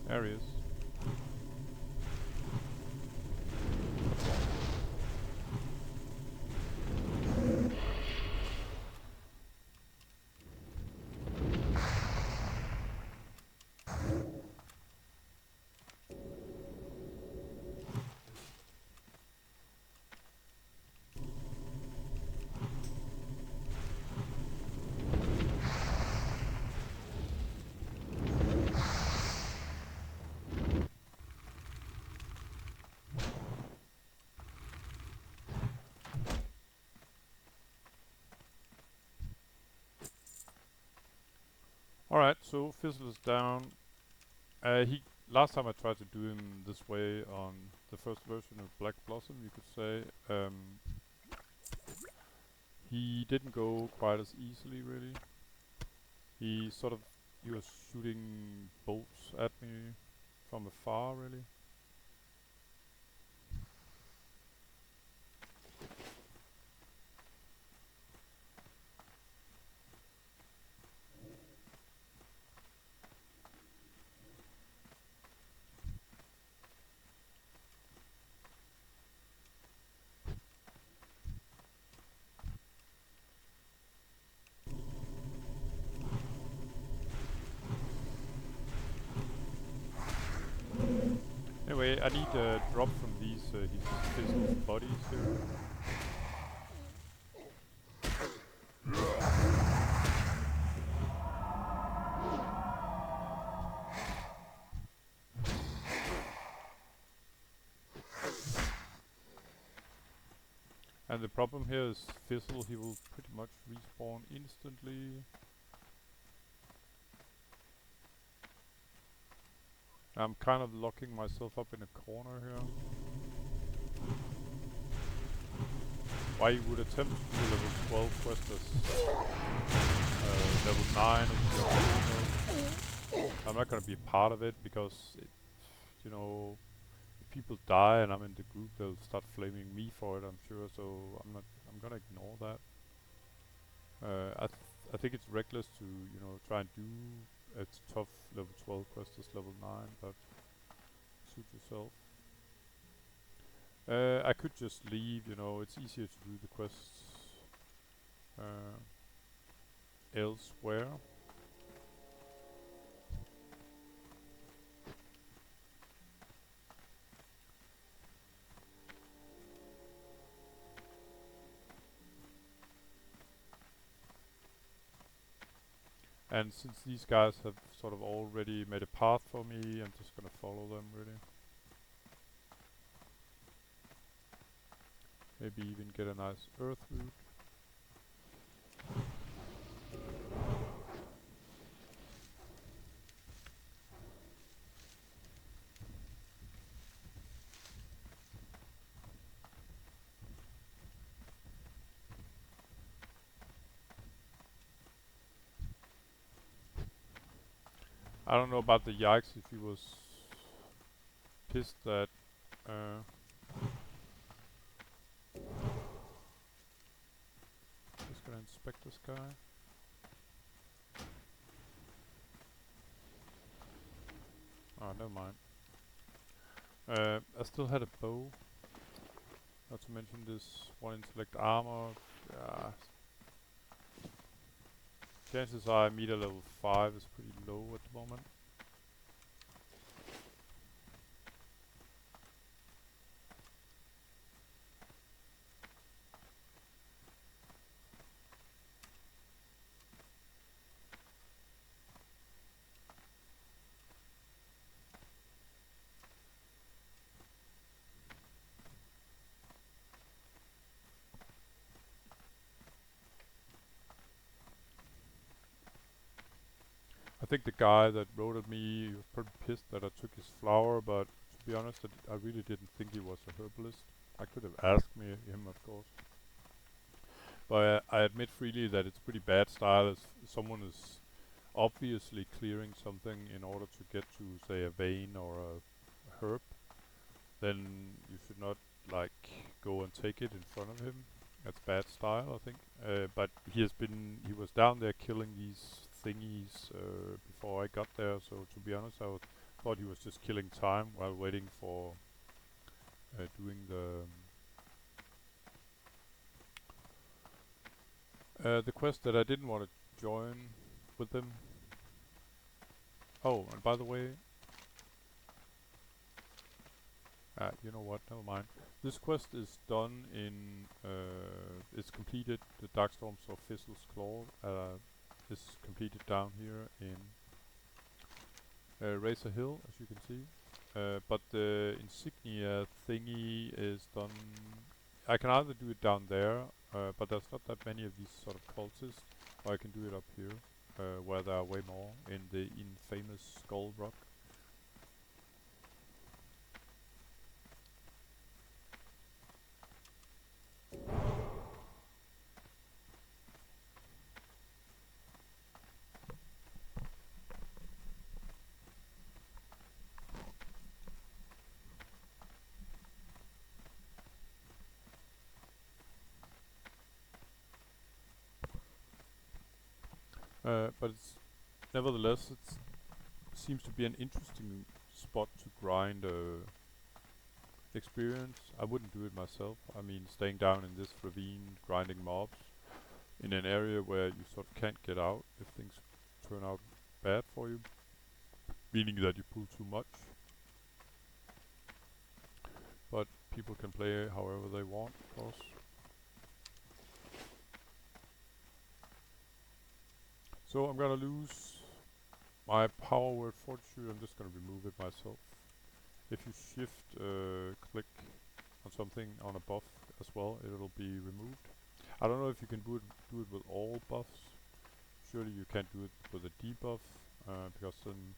There he is. Alright, so Fizzle is down. Last time I tried to do him this way on the first version of Black Blossom, you could say, he didn't go quite as easily, really. He was shooting bolts at me from afar, really. Anyway, I need a drop from these Fizzle's bodies here. And the problem here is Fizzle, he will pretty much respawn instantly. I'm kind of locking myself up in a corner here. Why you would attempt to do level 12 quest as level 9 or I'm not gonna be a part of it because you know, if people die and I'm in the group, they'll start flaming me for it, I'm sure, so I'm gonna ignore that. I think it's reckless to, you know, try and do a tough level 12 quest as level 9, but suit yourself. I could just leave, you know, it's easier to do the quests elsewhere. And since these guys have sort of already made a path for me, I'm just gonna follow them, really. Maybe even get a nice earth root. I don't know about the Yikes if he was pissed that just gonna inspect this guy. Oh, never mind. I still had a bow. Not to mention this one intellect armor. Chances are I meet a level 5 is pretty low at the moment. think the guy that wrote at me, he was pretty pissed that I took his flower, but to be honest, I really didn't think he was a herbalist. I could have asked him, of course. But I admit freely that it's pretty bad style if someone is obviously clearing something in order to get to, say, a vein or a herb. Then you should not, like, go and take it in front of him. That's bad style, I think. But he was down there killing these thingies before I got there, so to be honest, thought he was just killing time while waiting for doing the quest that I didn't want to join with them. Oh, and by the way, you know what, never mind. This quest is done in, it's completed, the Darkstorms of Thistle's Claw is completed down here in Razor Hill, as you can see. But the insignia thingy is done, I can either do it down there, but there's not that many of these sort of cultists, or I can do it up here, where there are way more, in the infamous Skull Rock. But it's nevertheless, it seems to be an interesting spot to grind experience. I wouldn't do it myself. I mean, staying down in this ravine, grinding mobs in an area where you sort of can't get out if things turn out bad for you, meaning that you pull too much. But people can play however they want, of course. So I'm gonna lose my power word fortitude. I'm just gonna remove it myself. If you shift click on something on a buff as well, it'll be removed. I don't know if you can do it with all buffs. Surely you can't do it with a debuff, because then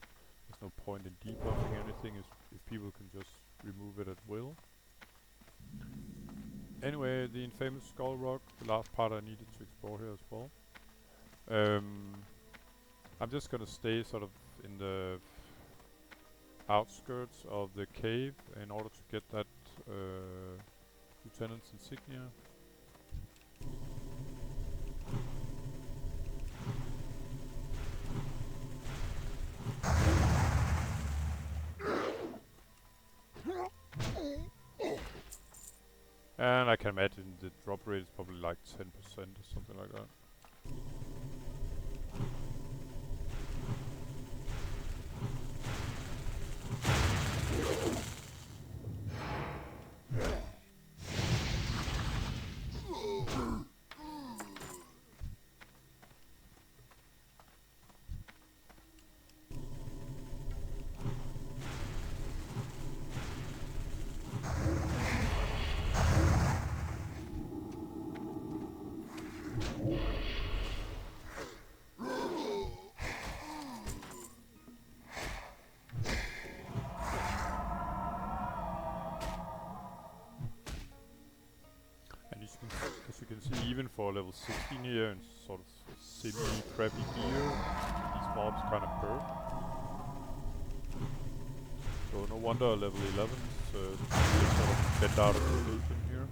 there's no point in debuffing anything if people can just remove it at will. Anyway, the infamous Skull Rock, the last part I needed to explore here as well. I'm just gonna stay sort of in the outskirts of the cave in order to get that lieutenant's insignia. And I can imagine the drop rate is probably like 10% or something like that. As you can see, even for level 16 here and sort of semi-crappy gear, these mobs kind of perk. So no wonder level 11s sort of bent out of rotation here.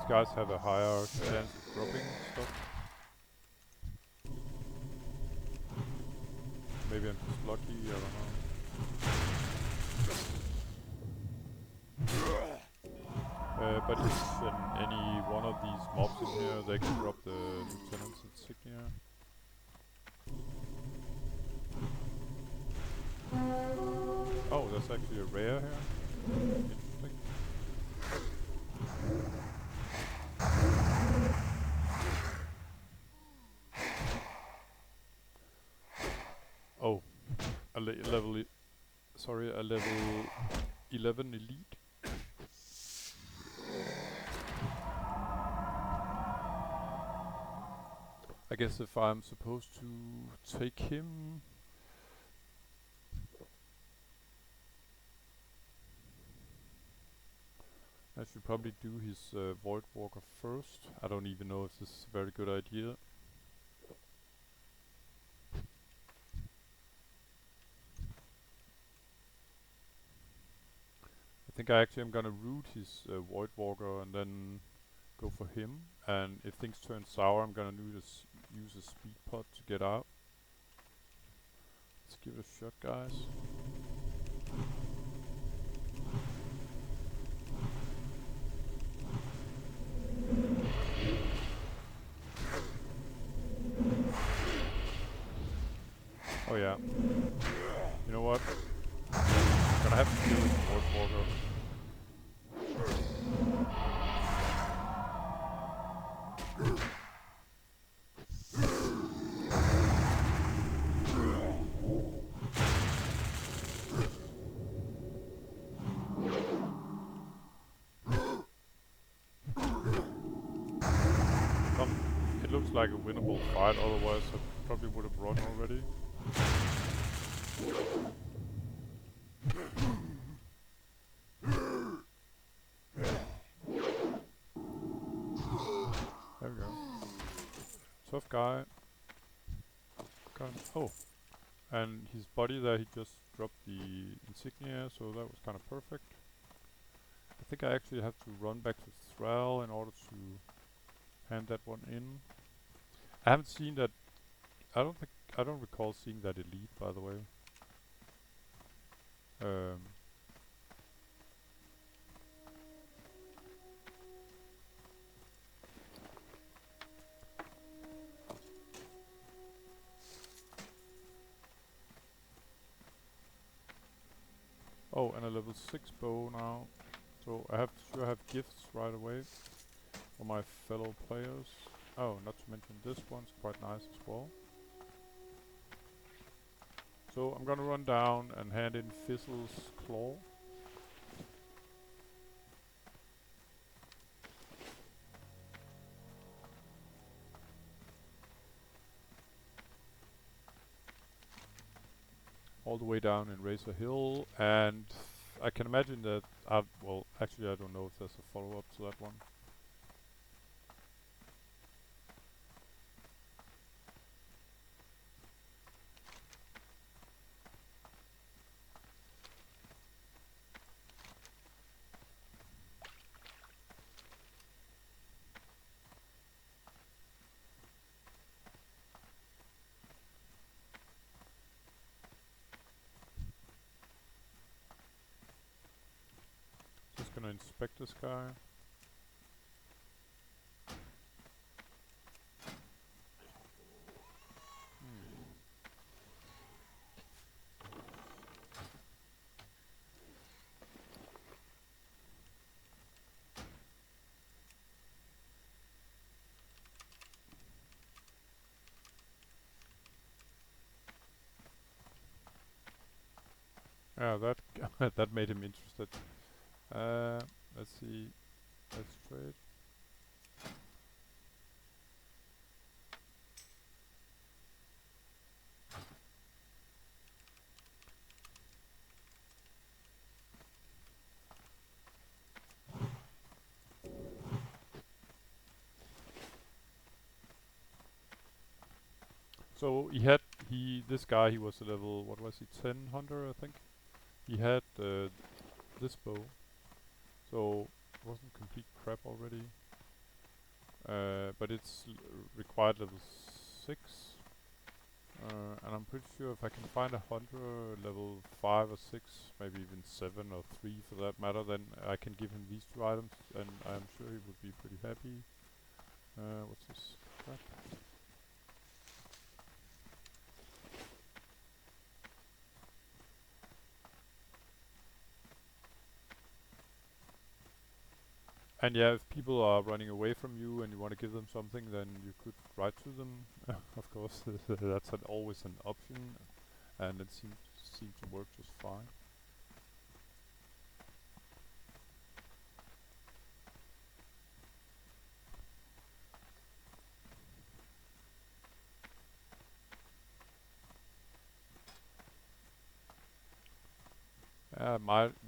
these guys have a higher chance of dropping stuff. Maybe I'm just lucky, I don't know. But if any one of these mobs in here, they can drop the lieutenant's insignia. Oh, there's actually a rare here. Interesting. Oh, a level 11 elite. I guess if I'm supposed to take him, I should probably do his Void Walker first. I don't even know if this is a very good idea. I think I actually am gonna root his Void Walker and then go for him. And if things turn sour, I'm gonna use a speed pot to get out. Let's give it a shot, guys. Oh yeah. You know what? I'm gonna have to kill this Void Walker. It looks like a winnable fight, otherwise I probably would have run already. There we go. Tough guy. Oh, and his body there, he just dropped the insignia, so that was kind of perfect. I think I actually have to run back to Thrall in order to hand that one in. I haven't seen that. I don't recall seeing that elite, by the way. Oh, and a level 6 bow now. So I should have gifts right away for my fellow players. Oh, not to mention this one's quite nice as well. So I'm gonna run down and hand in Fizzle's Claw. All the way down in Razor Hill, and I can imagine that well, actually I don't know if there's a follow-up to that one. Just gonna inspect this guy. Yeah, that that made him interested. Let's see. Let's trade. So this guy, he was a level, what was he, 10 hunter, I think. He had this bow, so it wasn't complete crap already. but it's required level 6. And I'm pretty sure if I can find a hunter level 5 or 6, maybe even 7 or 3 for that matter, then I can give him these 2 items, and I'm sure he would be pretty happy. What's this crap? And yeah, if people are running away from you and you want to give them something, then you could write to them. Of course, that's always an option, and it seems to work just fine.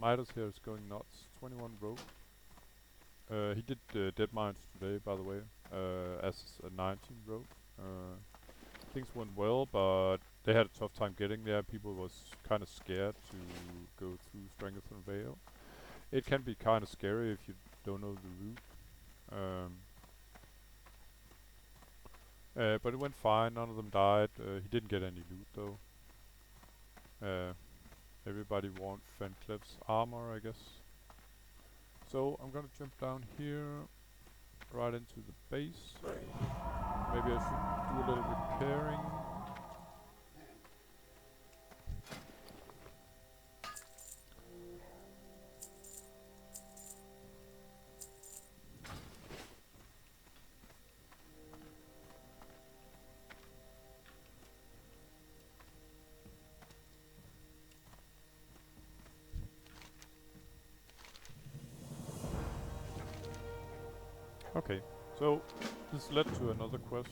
Midas here is going nuts. 21 rogue. He did dead mines today, by the way, as a 19 rogue. Things went well, but they had a tough time getting there. People was kind of scared to go through Strangleton Vale. It can be kind of scary if you don't know the route. But it went fine. None of them died. He didn't get any loot though. Everybody want Fanclef's armor, I guess. So I'm gonna jump down here, right into the base. Maybe I should do a little repairing. Okay, so this led to another quest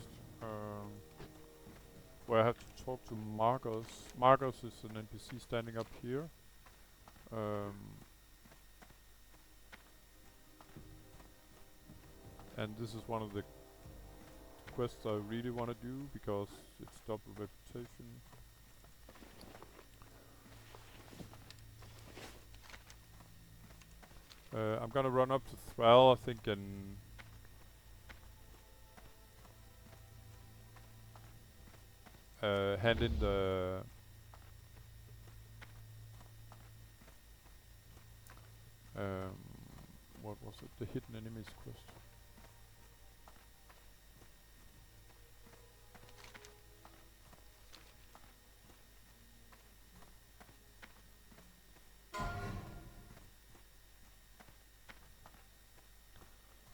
where I have to talk to Margos. Margos is an NPC standing up here. And this is one of the quests I really want to do because it's double reputation. I'm gonna run up to Thrall, I think, and hand in the what was it? The hidden enemies quest.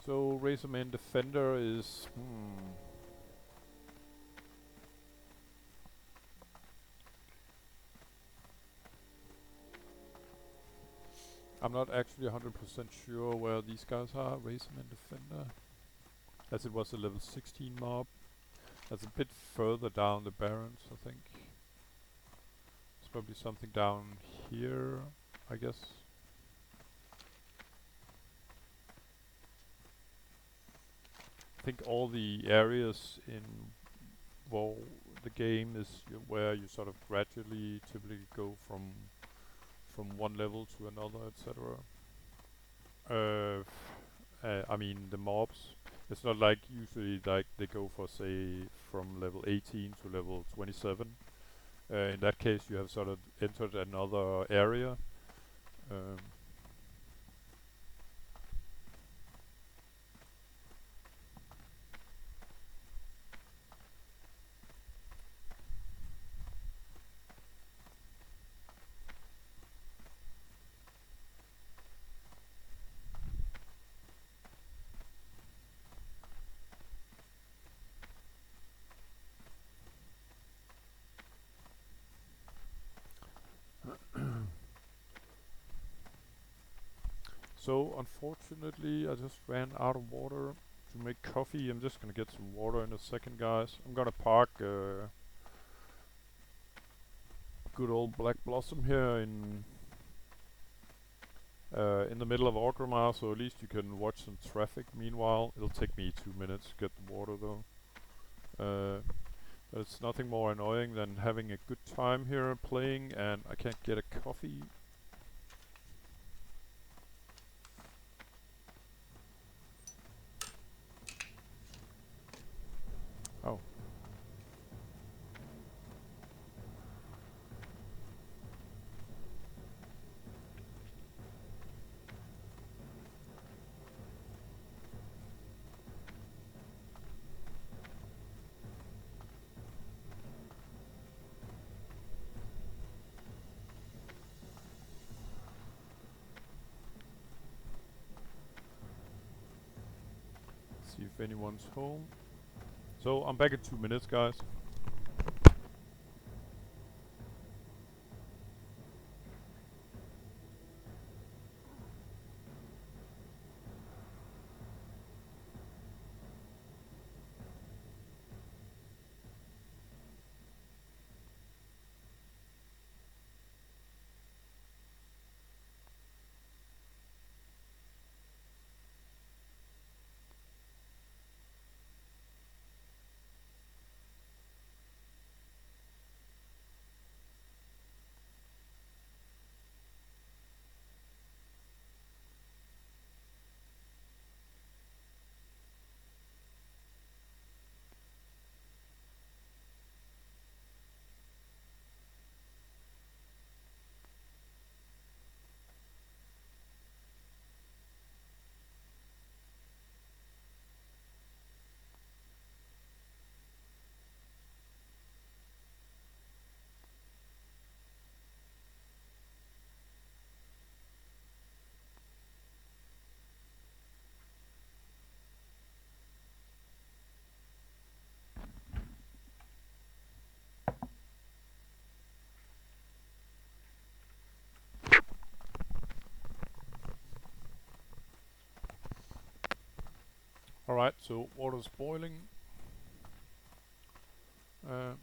So Razorman Defender is I'm not actually 100% sure where these guys are. Razorman Defender, as it was a level 16 mob. That's a bit further down the Barrens, I think. It's probably something down here, I guess. I think all the areas in the game is where you sort of gradually typically go from one level to another, etc. I mean the mobs. It's not like usually like they go for say from level 18 to level 27. In that case, you have sort of entered another area. So unfortunately, I just ran out of water to make coffee. I'm just gonna get some water in a second, guys. I'm gonna park good old Black Blossom here in the middle of Orgrimmar, so at least you can watch some traffic. Meanwhile, it'll take me 2 minutes to get the water though. But it's nothing more annoying than having a good time here playing and I can't get a coffee. if anyone's home. So I'm back in 2 minutes, guys. Alright, so water's boiling. And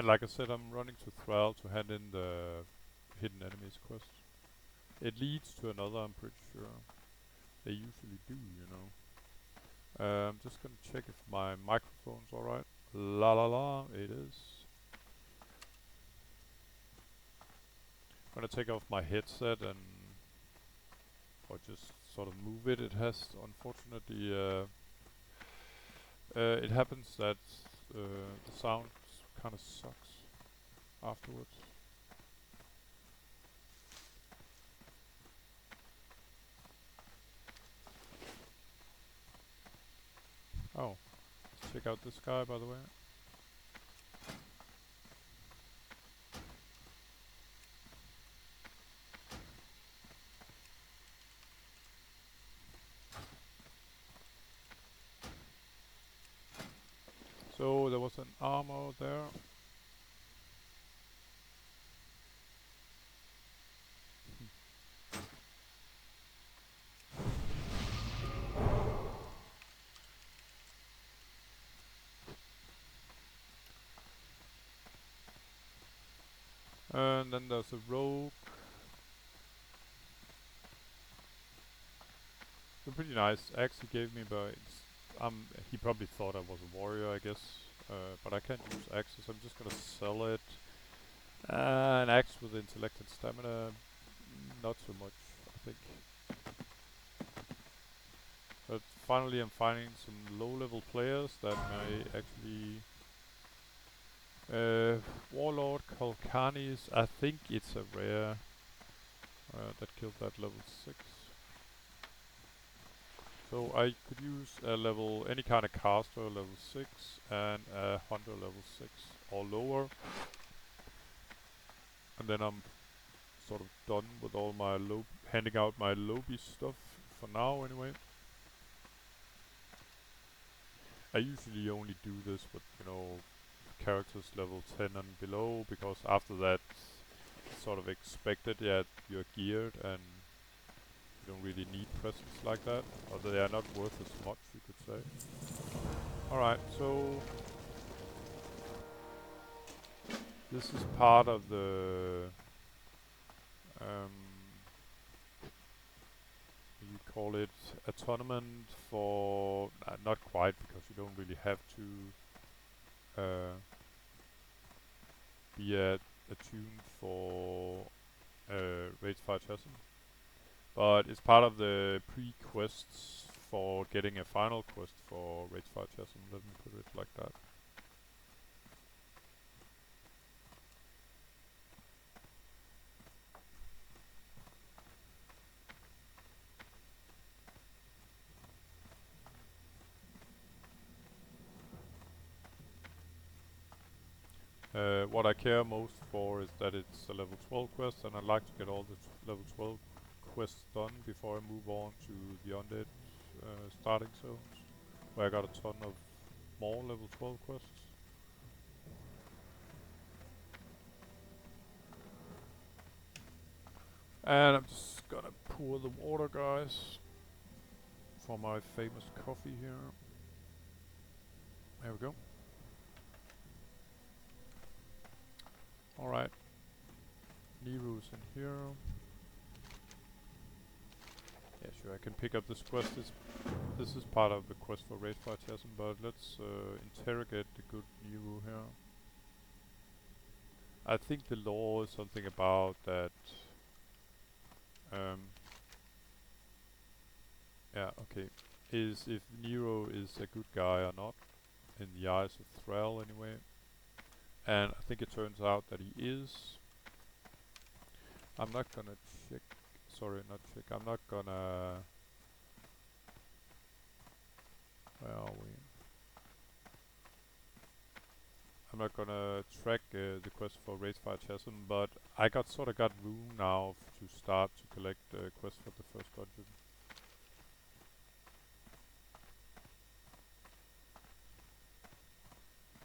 like I said, I'm running to Thrall to hand in the hidden enemies quest. It leads to another, I'm pretty sure. They usually do, you know. I'm just gonna check if my microphone's alright. La la la, it is. I'm gonna take off my headset and or just sort of move it. It has unfortunately it happens that the sound kind of sucks afterwards. Oh, let's check out this guy by the way. So there was an armor there. And then there's a rogue. It's a pretty nice axe he gave me, but he probably thought I was a warrior, I guess. But I can't use axes. I'm just gonna sell it. An axe with intellect and stamina, not so much, I think. But finally, I'm finding some low-level players that may actually. Warlord Kalkanis. I think it's a rare that killed that level 6. So I could use a level, any kind of caster level 6 and a hunter level 6 or lower. And then I'm sort of done with all my handing out my lobby stuff for now anyway. I usually only do this with, you know, characters level 10 and below, because after that it's sort of expected that you're geared and you don't really need presents like that, or they are not worth as much, you could say. Alright, so this is part of the you call it a tournament for not quite, because you don't really have to be attuned for Rage Fire Chasm. But it's part of the pre-quests for getting a final quest for Rage Fire Chasm, let me put it like that. What I care most for is that it's a level 12 quest, and I'd like to get all the level 12 quests done before I move on to the undead starting zones, where I got a ton of more level 12 quests. And I'm just gonna pour the water, guys, for my famous coffee here. There we go. Alright. Nero's in here. Yeah, sure, I can pick up this quest. This is part of the quest for Raid Chasm, but let's interrogate the good Nero here. I think the law is something about that. Yeah, okay. Is if Nero is a good guy or not, in the eyes of Thrall anyway. And I think it turns out that he is. I'm not gonna check. Sorry, not check. I'm not gonna. Where are we? I'm not gonna track the quest for Raidfire Chasm, but I sort of got room now to start to collect quests for the first dungeon.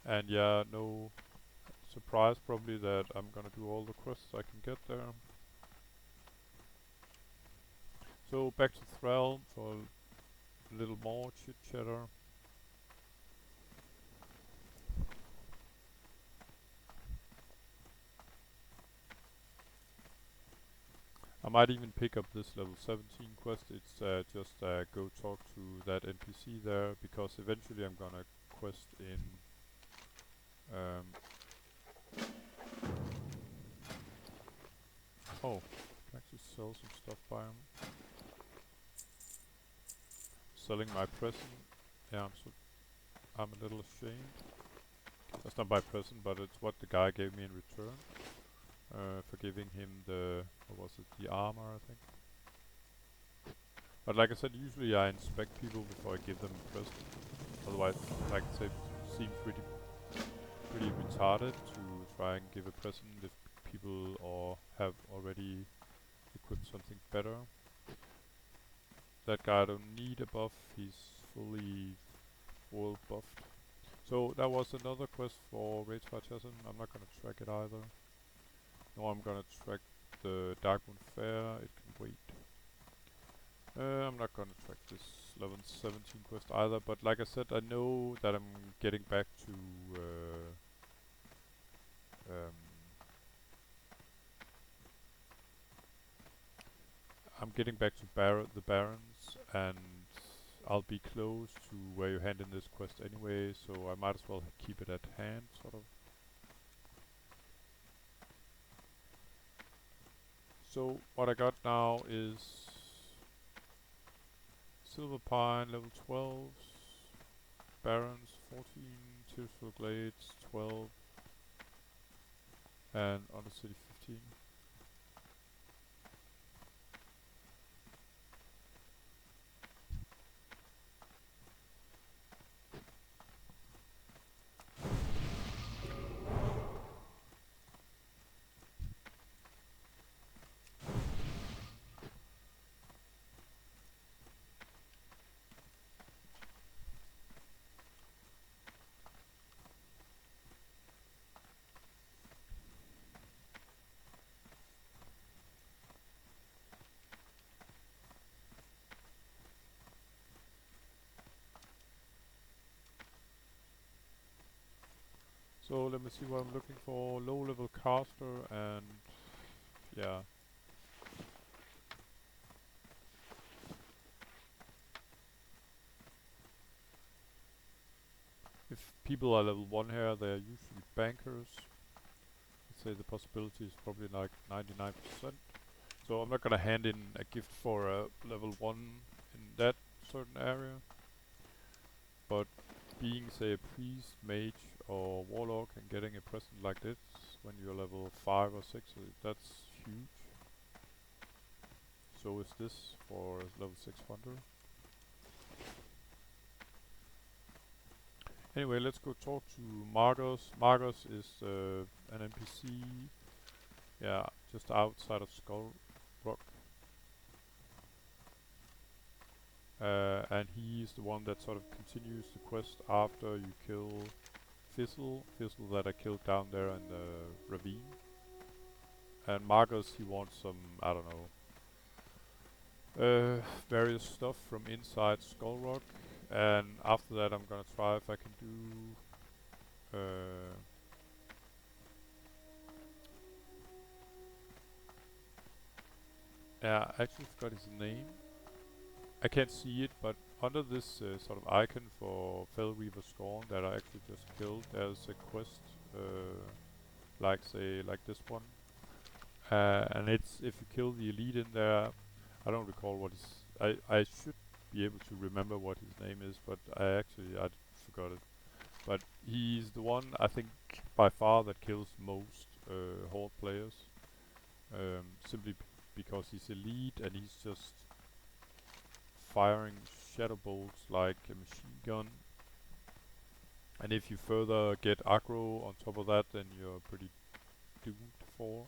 And yeah, no surprise probably that I'm gonna do all the quests I can get there. So back to Thrall for a little more chit chatter. I might even pick up this level 17 quest. It's just go talk to that NPC there, because eventually I'm gonna quest in oh, actually sell some stuff by him. Selling my present. Yeah, I'm a little ashamed. That's not my present, but it's what the guy gave me in return. For giving him the, what was it, the armor, I think. But like I said, usually I inspect people before I give them a present. Otherwise, like I said, it seems pretty retarded to try and give a present if people have already equipped something better. That guy I don't need a buff, he's fully world buffed. So that was another quest for Raidfire Chasm. I'm not gonna track it either. No, I'm gonna track the Darkmoon Fair, it can wait. I'm not gonna track this level 17 quest either, but like I said, I know that I'm getting back to I'm getting back to the Barrens, and I'll be close to where you hand in this quest anyway, so I might as well keep it at hand, sort of. So what I got now is Silver Pine level 12, Barrens 14, Tearsful Glades 12, and Undercity 15. So let me see what I'm looking for. Low level caster and yeah. If people are level 1 here, they are usually bankers. I'd say the possibility is probably like 99%. So I'm not gonna hand in a gift for a level 1 in that certain area. But being, say, a priest, mage or warlock and getting a present like this when you're level 5 or 6, that's huge. So is this for level 600. Anyway, let's go talk to Margos. Margos is an NPC, yeah, just outside of Skull Rock. And he's the one that sort of continues the quest after you kill Fizzle that I killed down there in the ravine. And Marcus, he wants some, I don't know, various stuff from inside Skull Rock. And after that I'm gonna try if I can do yeah, I actually forgot his name. I can't see it, but under this sort of icon for Fell Reaver Scorn that I actually just killed, there's a quest like say like this one. And it's if you kill the elite in there, I don't recall what his I should be able to remember what his name is, but I forgot it. But he's the one I think by far that kills most Horde players. Simply because he's elite and he's just firing shadow bolts like a machine gun. And if you further get aggro on top of that, then you're pretty doomed for.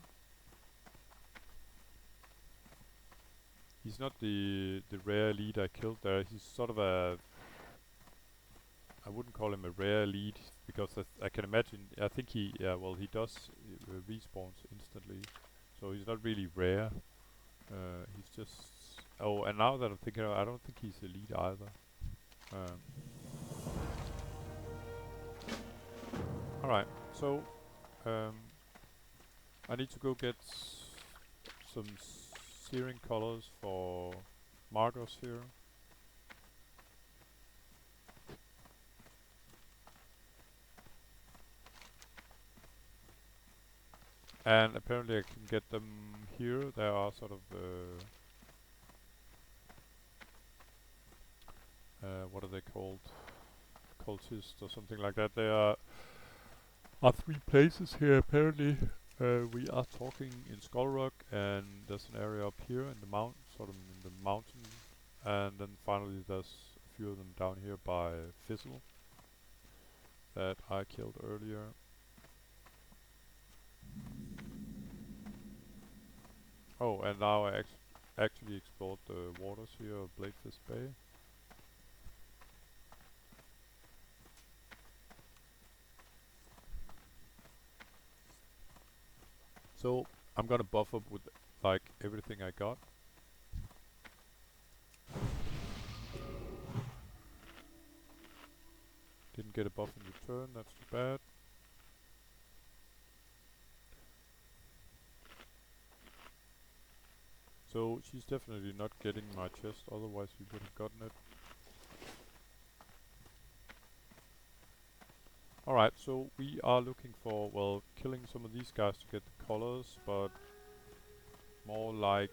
He's not the rare elite I killed there. He's sort of a... I wouldn't call him a rare elite because I can imagine... I think he... Yeah, well, he does respawns instantly. So he's not really rare. He's just... Oh, and now that I'm thinking of it, I don't think he's elite either. Alright, so... I need to go get some searing colors for Marcos here. And apparently I can get them here. There are sort of what are they called? Cultists or something like that. There are 3 places here apparently. We are talking in Skull Rock, and there's an area up here in the mountain, sort of in the mountain, and then finally there's a few of them down here by Fizzle that I killed earlier. Oh, and now I actually explored the waters here of Bladefish Bay. So I'm gonna buff up with like everything I got. Didn't get a buff in return, that's too bad. So she's definitely not getting my chest, otherwise we would have gotten it. Alright, so we are looking for, well, killing some of these guys to get the colors, but more like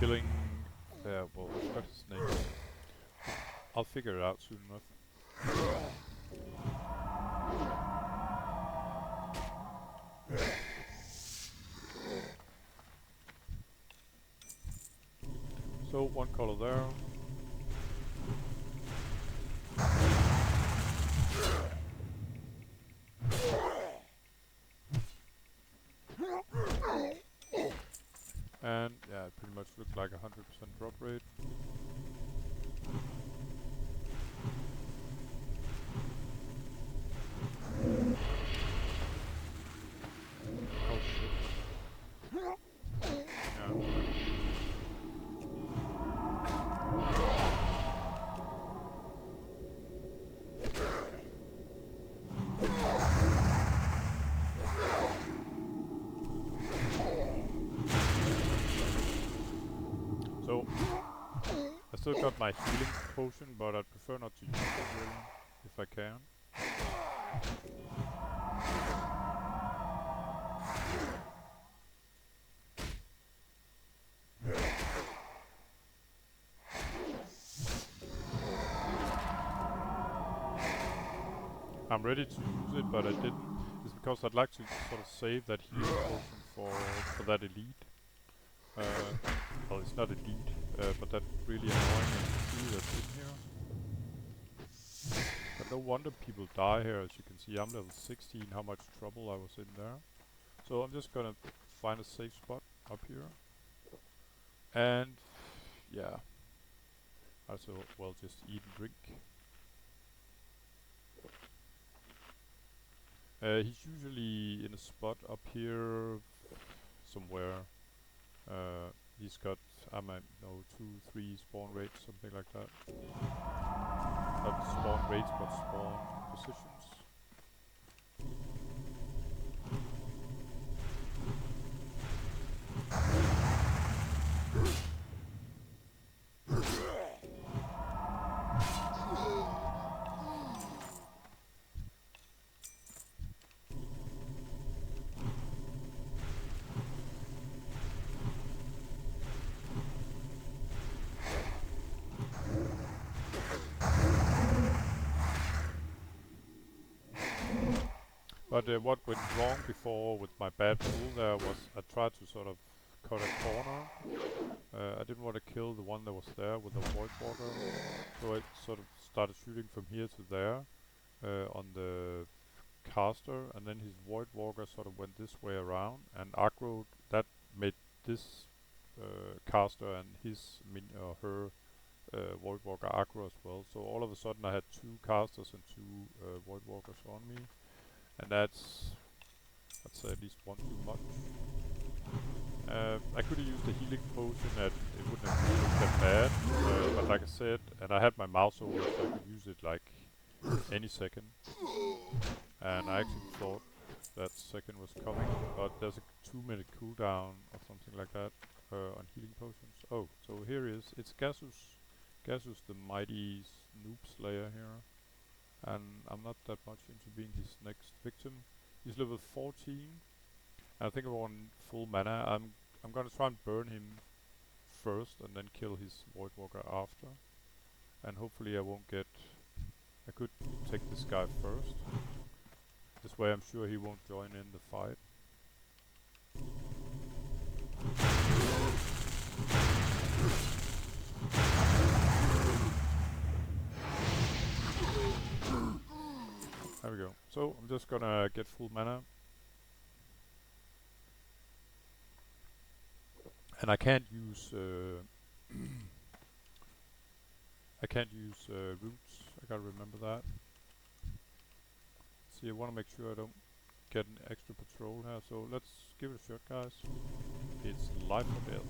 killing well, I forgot his name. I'll figure it out soon enough. So one color there. And yeah, it pretty much looks like 100% drop rate. Oh shit. Yeah. So, I still got my healing potion, but I'd prefer not to use it really, if I can. I'm ready to use it, but I didn't. It's because I'd like to sort of save that healing potion for that elite. Well, it's not elite, but that really annoying NPC that's in here. no wonder people die here. As you can see, I'm level 16. How much trouble I was in there. So I'm just gonna find a safe spot up here. And yeah, I also well just eat and drink. He's usually in a spot up here somewhere. He's got, I might know, 2-3 spawn rates, something like that. Not spawn rates, but spawn positions. But what went wrong before with my bad pull there was I tried to sort of cut a corner. I didn't want to kill the one that was there with the Void Walker, so I sort of started shooting from here to there on the caster, and then his Void Walker sort of went this way around and aggroed. That made this caster and his her Void Walker aggro as well. So all of a sudden I had 2 casters and 2 Void Walkers on me. And that's, I'd say, at least one too much. I could have used a healing potion and it wouldn't have looked that bad. But like I said, and I had my mouse over so I could use it like any second. And I actually thought that second was coming, but there's a 2-minute cooldown or something like that on healing potions. Oh, so here is, it's Gasus. Gasus the mighty noob slayer here. And I'm not that much into being his next victim. He's level 14. I think I'm on full mana. I'm gonna try and burn him first and then kill his Void Walker after. And hopefully I won't get... I could take this guy first. This way I'm sure he won't join in the fight. There we go. So I'm just gonna get full mana. And I can't use roots. I gotta remember that. See, I wanna make sure I don't get an extra patrol here. So let's give it a shot, guys. It's life or death.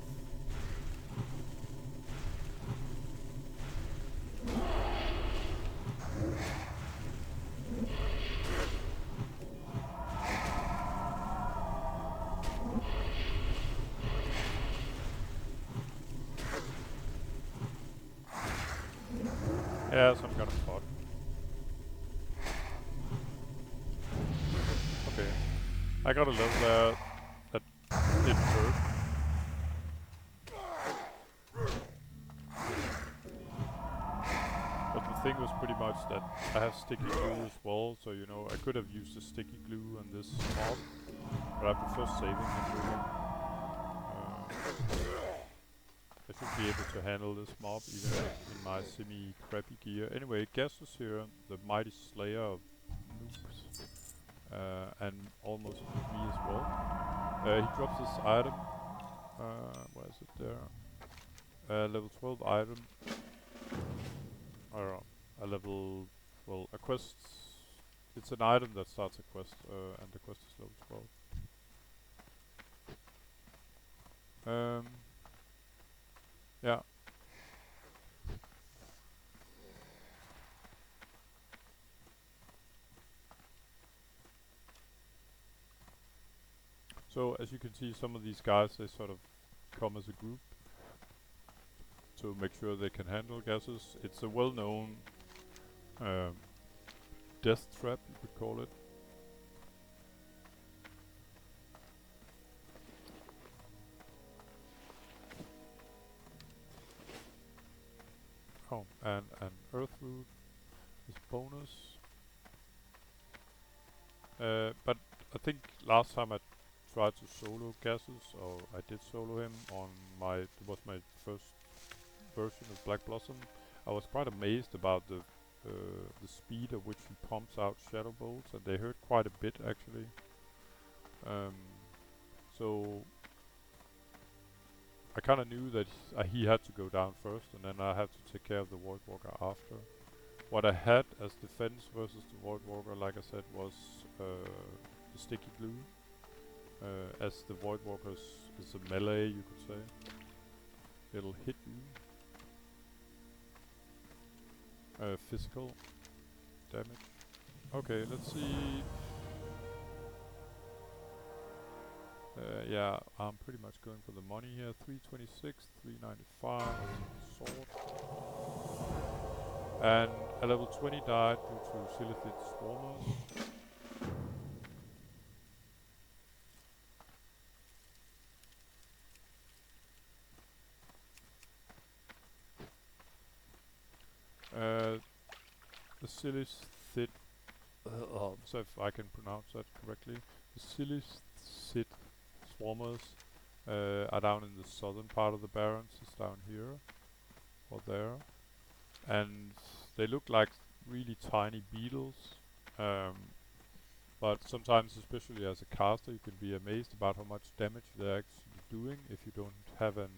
Yeah, some kind of spot. Okay. I got a level there that didn't hurt. But the thing was pretty much that I have sticky glue as well, so you know, I could have used the sticky glue on this mob, but I prefer saving him really. I should be able to handle this mob even in my semi-crappy gear. Anyway, Gasus here, the mighty slayer of noobs, and almost me as well. He drops this item. Where is it there? Level 12 item. Or a level, well, a quest. It's an item that starts a quest, and the quest is level 12. Yeah. So as you can see, some of these guys, they sort of come as a group to make sure they can handle gases. It's a well-known death trap, you could call it. Oh, and an earth root is bonus. But I think last time I tried to solo gases, or I did solo him on my, it was my first version of Black Blossom. I was quite amazed about the the speed at which he pumps out shadow bolts, and they hurt quite a bit actually. So I kind of knew that he had to go down first, and then I had to take care of the Void Walker after. What I had as defense versus the Void Walker, like I said, was the sticky glue. As the Void Walker is a melee, you could say. It'll hit you. Physical damage. Okay, let's see. Yeah, I'm pretty much going for the money here. 326, 395, sword. And a level 20 died due to Silithid Swarmers. The Silithid, so if I can pronounce that correctly, the Silithid Swarmers are down in the southern part of the Barrens. It's down here or there, and they look like really tiny beetles. But sometimes, especially as a caster, you can be amazed about how much damage they're actually doing if you don't have an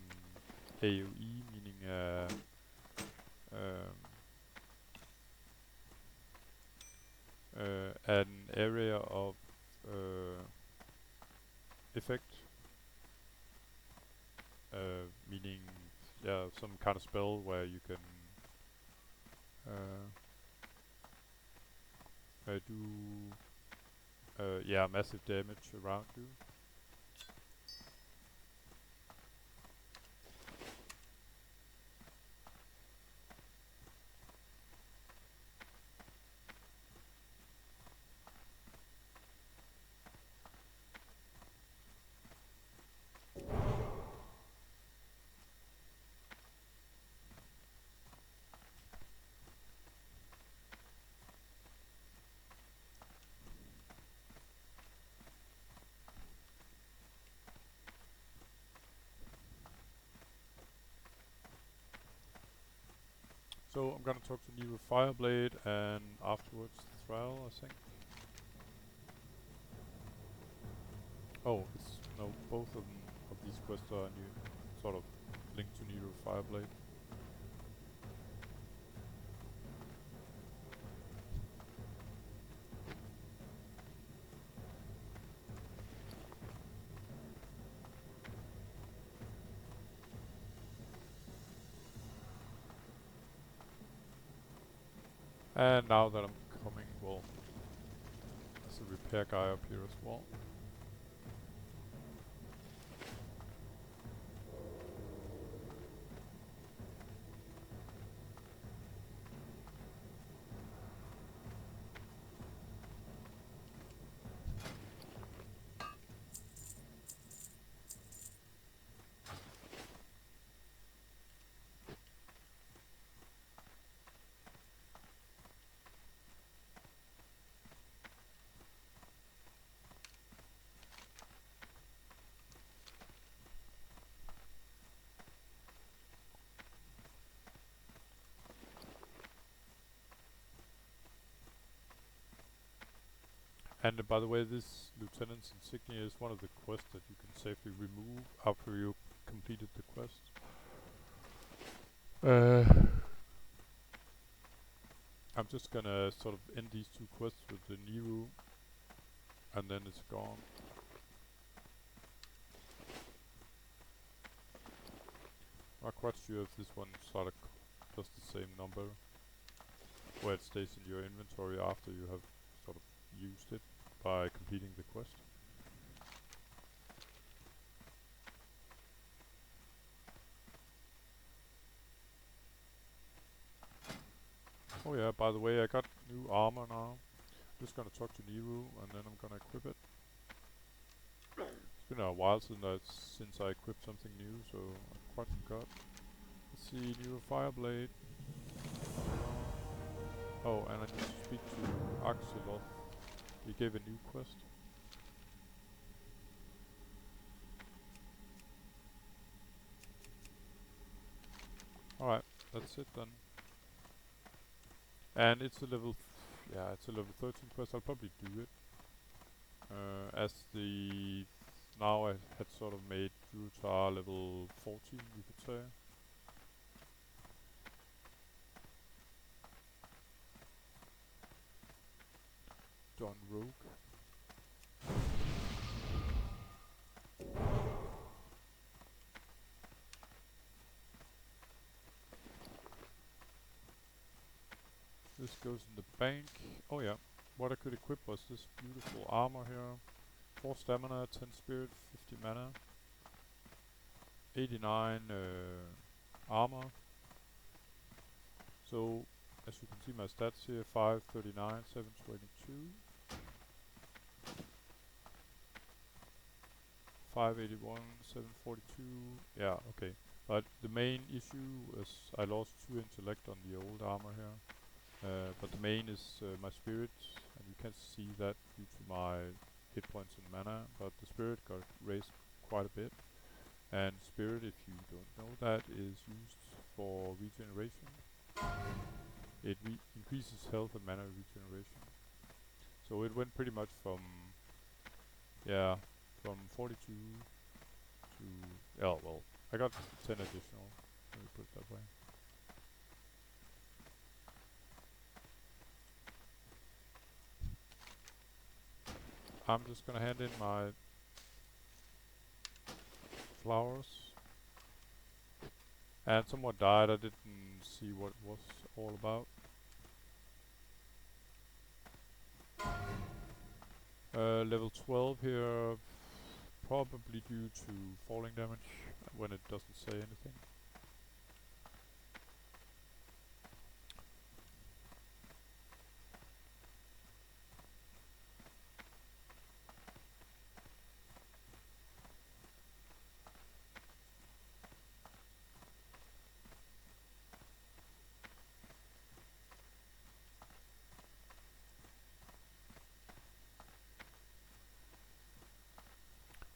AoE, meaning an area of effect, meaning some kind of spell where you can do massive damage around you. So I'm gonna talk to Nero Fireblade and afterwards Thrall, I think. Oh, no, both of them, of these quests are new, sort of linked to Nero Fireblade. And now that I'm coming, well, there's a repair guy up here as well. And by the way, this Lieutenant's Insignia is one of the quests that you can safely remove after you completed the quest. I'm just gonna sort of end these two quests with the Nero, and then it's gone. Not quite sure if this one sort of does the same number, where it stays in your inventory after you have sort of used it by completing the quest. Oh yeah, by the way, I got new armor now. I'm just gonna talk to Nero and then I'm gonna equip it. It's been a while since I equipped something new, so I quite forgot. Let's see, Nero Fireblade. Oh, and I need to speak to Axeloth. He gave a new quest. Alright, that's it then. And it's a level, yeah, it's a level 13 quest. I'll probably do it. As the now I had sort of made Durotar level 14, you could say. Done rogue. This goes in the bank. Oh yeah, what I could equip was this beautiful armor here. 4 stamina, 10 spirit, 50 mana, 89 armor. So, as you can see my stats here, 539, 722, 581, 742. Yeah, okay. But the main issue is I lost 2 intellect on the old armor here. But the main is my spirit, and you can see that due to my hit points and mana, but the spirit got raised quite a bit. And spirit, if you don't know that, is used for regeneration. It increases health and mana regeneration. So it went pretty much from, yeah, from 42 to, oh well, I got 10 additional, let me put it that way. I'm just gonna hand in my flowers. And someone died, I didn't see what it was all about. Level 12 here, probably due to falling damage when it doesn't say anything.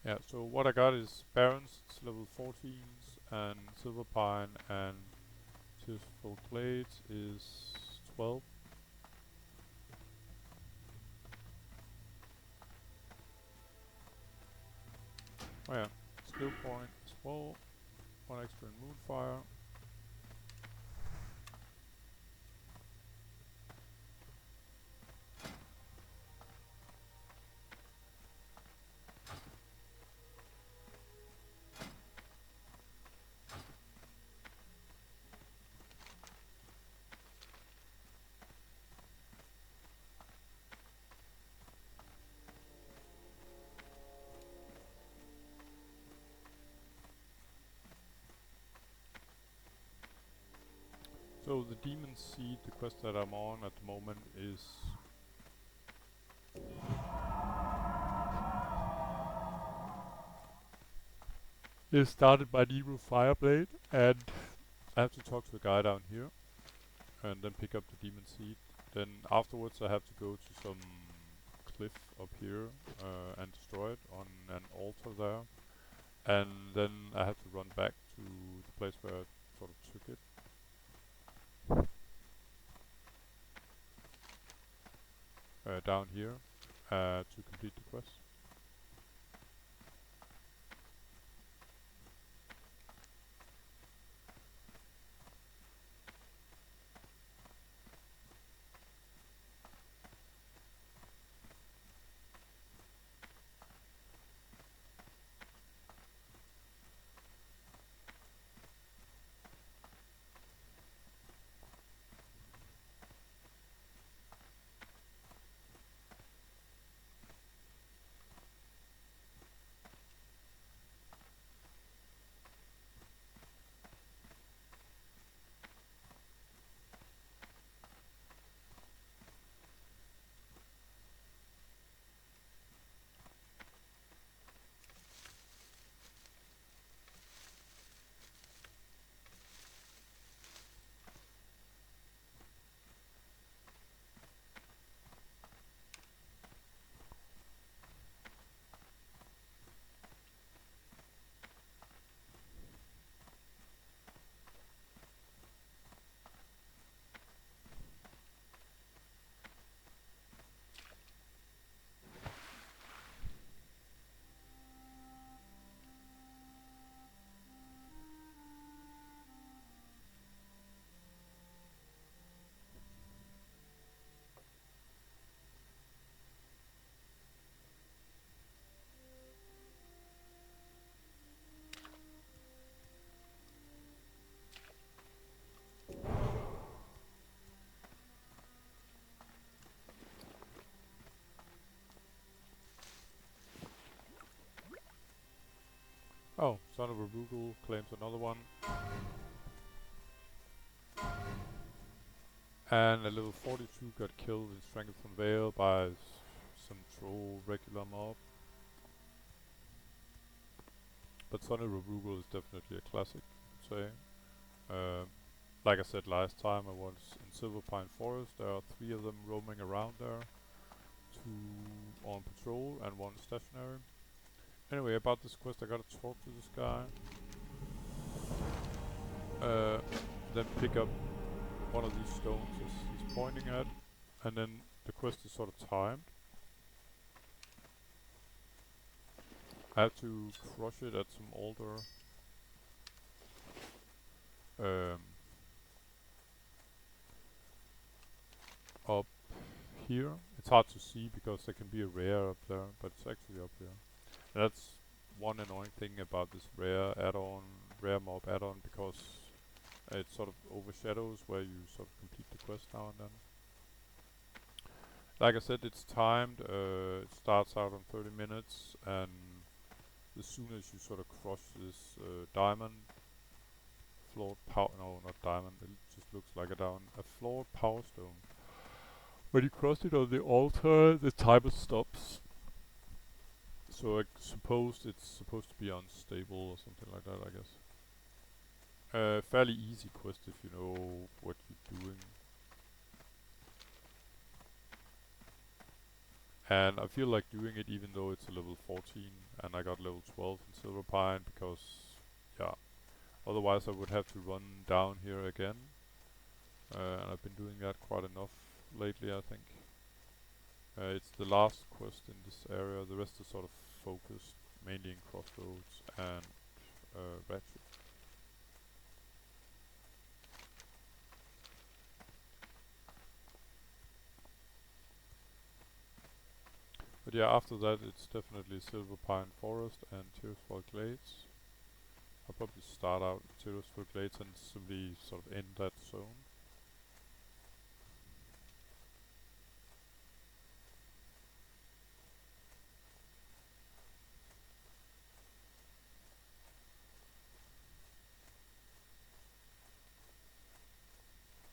Yeah, so what I got is Barrens, it's level 14s, and Silver Pine and Tearful Glades is 12. Oh yeah, skill point as well, 1 extra in Moonfire. So the Demon Seed, the quest that I'm on at the moment is started by Nero Fireblade, and I have to talk to the guy down here, and then pick up the Demon Seed. Then afterwards I have to go to some cliff up here and destroy it on an altar there. And then I have to run back to the place where I sort of took it. Down here to complete the quest. Oh, Son of a Rugel claims another one. And a level 42 got killed in Strangleton Vale by some troll regular mob. But Son of a Rugel is definitely a classic, I'd say. Like I said last time, I was in Silverpine Forest. There are 3 of them roaming around there. 2 on patrol and 1 stationary. Anyway, about this quest, I gotta talk to this guy. Then pick up one of these stones as he's pointing at. And then the quest is sort of timed. I have to crush it at some altar. Up here. It's hard to see because there can be a rare up there, but it's actually up here. And that's one annoying thing about this rare add-on, rare mob add-on, because it sort of overshadows where you sort of complete the quest now and then. Like I said, it's timed. It starts out on 30 minutes, and as soon as you sort of crush this diamond, flawed power, no, not diamond, it just looks like a flawed power stone. When you cross it on the altar, the timer stops. So I suppose it's supposed to be unstable or something like that, I guess. Fairly easy quest if you know what you're doing. And I feel like doing it even though it's a level 14 and I got level 12 in Silverpine because, yeah, otherwise I would have to run down here again. And I've been doing that quite enough lately, I think. It's the last quest in this area. The rest is sort of focused mainly in Crossroads and Ratchet. But yeah, after that it's definitely Silverpine Forest and Tearsfall Glades. I'll probably start out with Tearsfall Glades and simply sort of end that zone.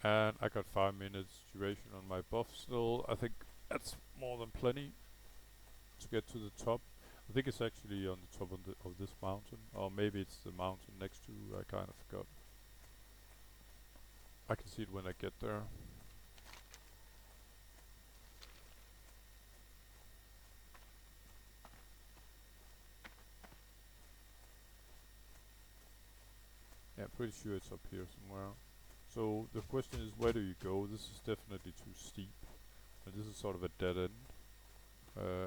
And I got 5 minutes duration on my buff still. I think that's more than plenty to get to the top. I think it's actually on the top of this mountain, or maybe it's the mountain next to. I kind of forgot. I can see it when I get there. Yeah, pretty sure it's up here somewhere. So the question is, where do you go? This is definitely too steep, and this is sort of a dead end.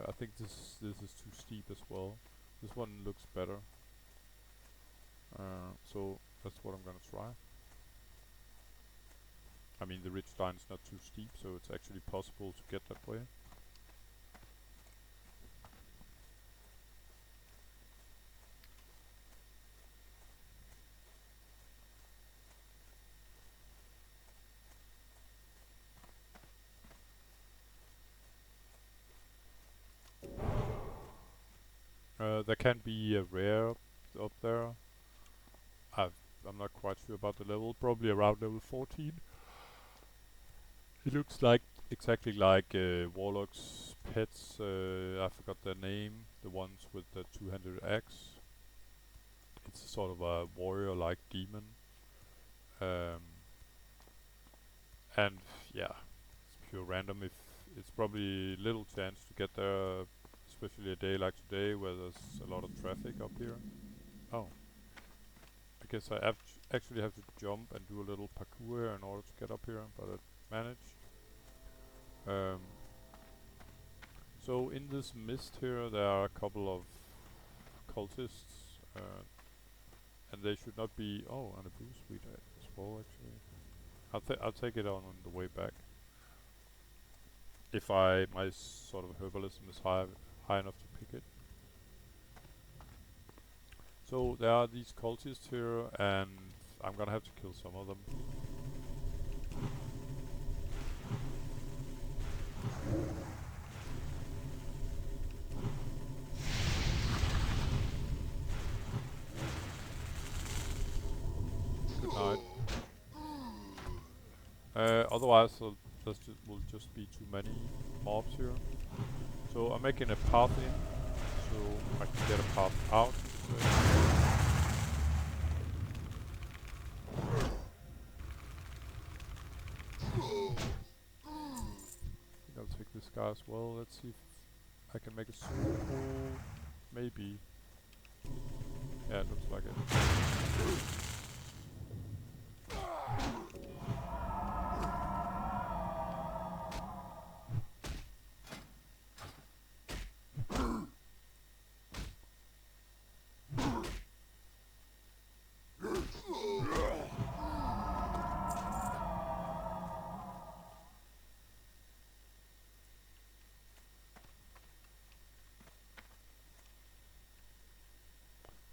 I think this is too steep as well. This one looks better. So that's what I'm gonna try. I mean, the ridge line's not too steep, so it's actually possible to get that way. There can be a rare up there. I'm not quite sure about the level. Probably around level 14. It looks like exactly like Warlock's pets. I forgot their name. The ones with the two-handed axe. It's sort of a warrior-like demon. And yeah, it's pure random. If it's probably little chance to get there, especially a day like today where there's a lot of traffic up here. Oh, I guess I actually have to jump and do a little parkour here in order to get up here, but I managed. So in this mist here, there are a couple of cultists, and they should not be. Oh, and a blue sweet as well, actually. I'll take it on the way back. If my sort of herbalism is high enough to pick it. So there are these cultists here, and I'm gonna have to kill some of them. Otherwise, will just be too many mobs here. So I'm making a path in, so I can get a path out. I think I'll take this guy as well. Let's see if I can make a swimming pool. Maybe. Yeah, it looks like it.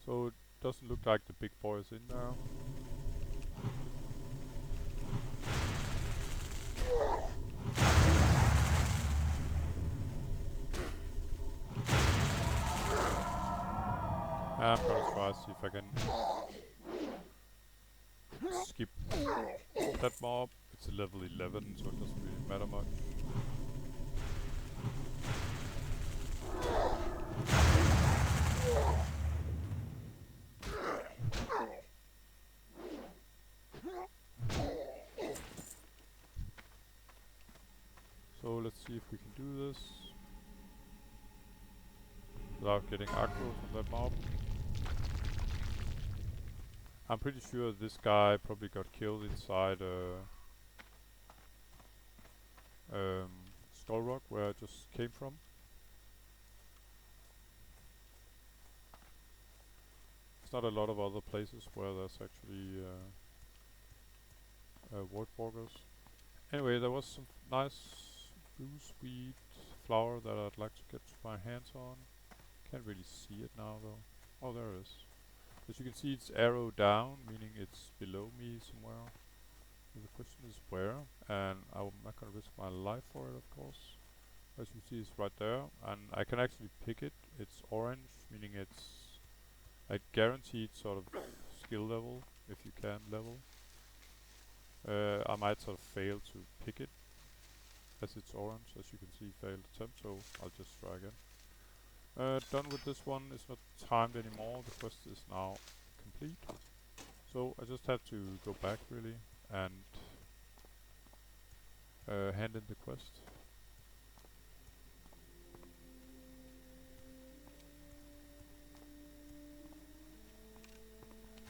So it doesn't look like the big boy is in now. I'm gonna try to see if I can skip that mob. It's a level 11, so it doesn't really matter much. So let's see if we can do this without getting aggro from that mob. I'm pretty sure this guy probably got killed inside Skull Rock, where I just came from. There's not a lot of other places where there's actually wartwalkers. Anyway, there was some nice gooseweed flower that I'd like to get my hands on. Can't really see it now though. Oh, there it is. As you can see, it's arrow down, meaning it's below me somewhere. So the question is where, and I'm not gonna risk my life for it, of course. As you see, it's right there, and I can actually pick it. It's orange, meaning it's a guaranteed sort of skill level, if you can level. I might sort of fail to pick it, as it's orange, as you can see, failed attempt, so I'll just try again. Done with this one, it's not timed anymore, the quest is now complete. So I just have to go back really, and hand in the quest.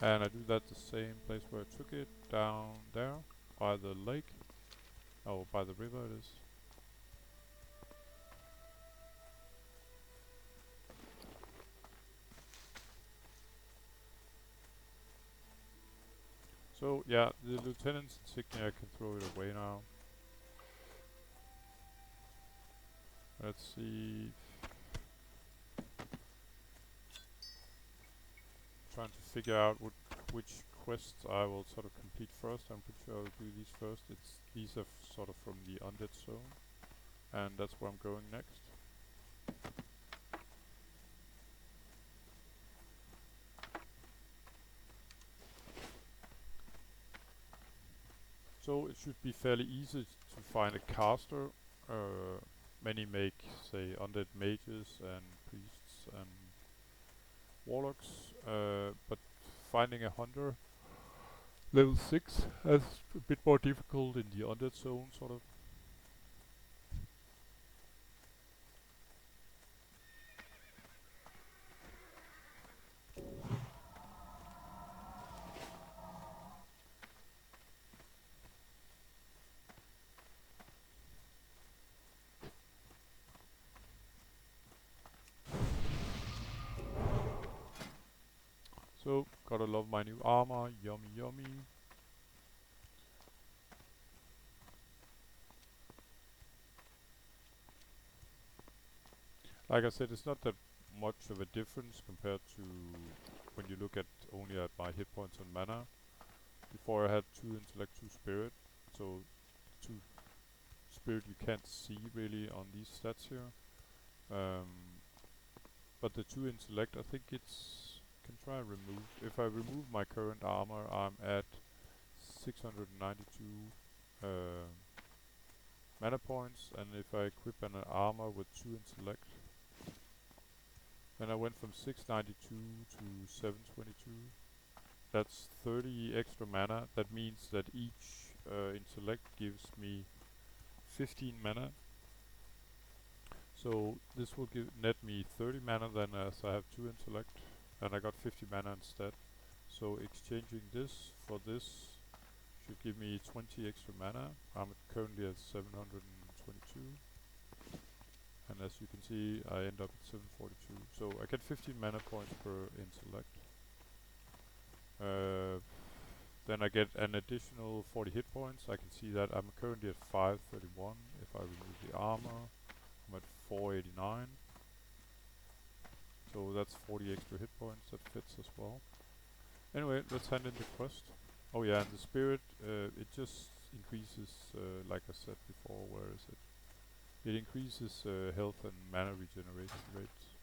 And I do that the same place where I took it, down there, by the lake. Oh, by the river it is. So yeah, the lieutenant's insignia, I can throw it away now. Let's see. Trying to figure out which quests I will sort of complete first. I'm pretty sure I'll do these first. These are sort of from the undead zone, and that's where I'm going next. So it should be fairly easy to find a caster. Many make, say, undead mages and priests and warlocks, but finding a hunter level 6 is a bit more difficult in the undead zone, sort of. So, gotta love my new armor, yummy yummy. Like I said, it's not that much of a difference compared to when you look at only at my hit points and mana. Before I had 2 intellect, 2 spirit, so 2 spirit you can't see really on these stats here. But the 2 intellect, I think it's can try and remove. If I remove my current armor, I'm at 692 uh, mana points, and if I equip an armor with 2 intellect, then I went from 692 to 722. That's 30 extra mana. That means that each intellect gives me 15 mana. So this will net me 30 mana then, as I have 2 intellect, and I got 50 mana instead. So exchanging this for this should give me 20 extra mana. I'm currently at 722. And as you can see, I end up at 742. So I get 15 mana points per intellect. Then I get an additional 40 hit points. I can see that I'm currently at 531. If I remove the armor, I'm at 489. So that's 40 extra hit points. That fits as well. Anyway, let's hand in the quest. Oh yeah, and the spirit, it just increases, like I said before. Where is it? It increases health and mana regeneration rates.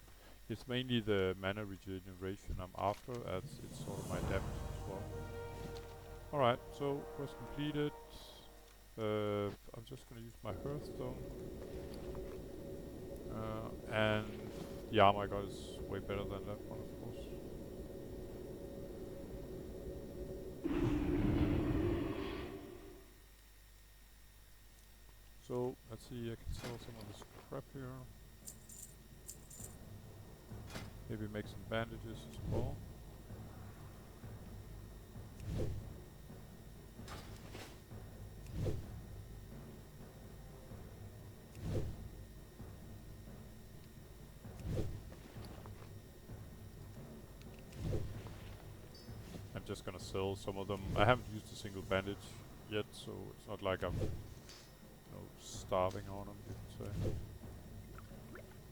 It's mainly the mana regeneration I'm after, as it's sort of my damage as well. Alright, so quest completed. I'm just gonna use my Hearthstone. And the armor I got is way better than that one, of course. So, let's see, I can sell some of this crap here. Maybe make some bandages as well. I'm just gonna sell some of them. I haven't used a single bandage yet, so it's not like I'm starving on them, you can say.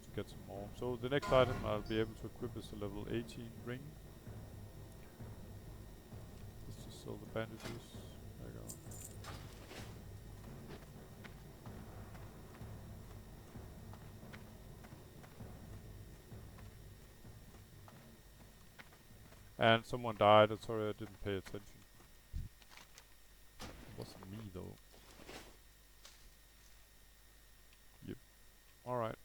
To get some more. So the next item I'll be able to equip is a level 18 ring. Let's just sell the bandages. There you go. And someone died. I'm sorry I didn't pay attention. It wasn't me though. Yep. Alright.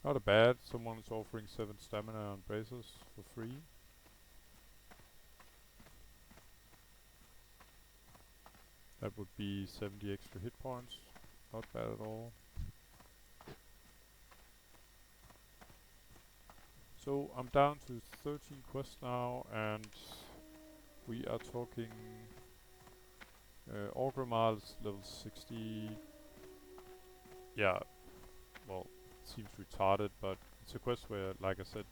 Not a bad. Someone is offering 7 stamina and braces for free. That would be 70 extra hit points. Not bad at all. So I'm down to 13 quests now, and we are talking Orgrimmar is level 60. Yeah, well, it seems retarded, but it's a quest where, like I said,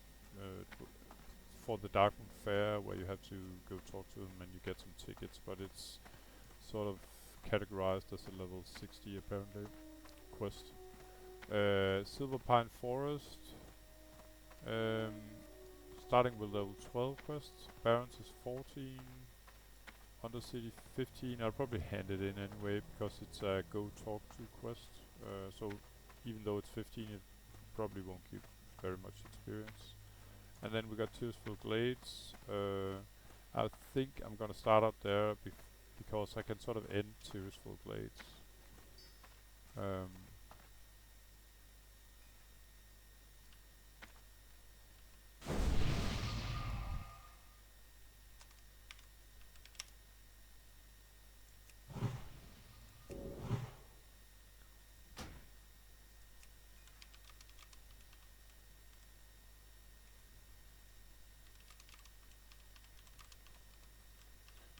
for the Darkmoon Fair, where you have to go talk to them and you get some tickets, but it's sort of categorized as a level 60 apparently quest. Silverpine Forest, starting with level 12 quests. Barrens is 14. Undercity 15. I'll probably hand it in anyway because it's a go talk to quest. So even though it's 15, it probably won't give very much experience. And then we got Tearsful Glades. I think I'm gonna start out there because I can sort of end Tearsful Glades.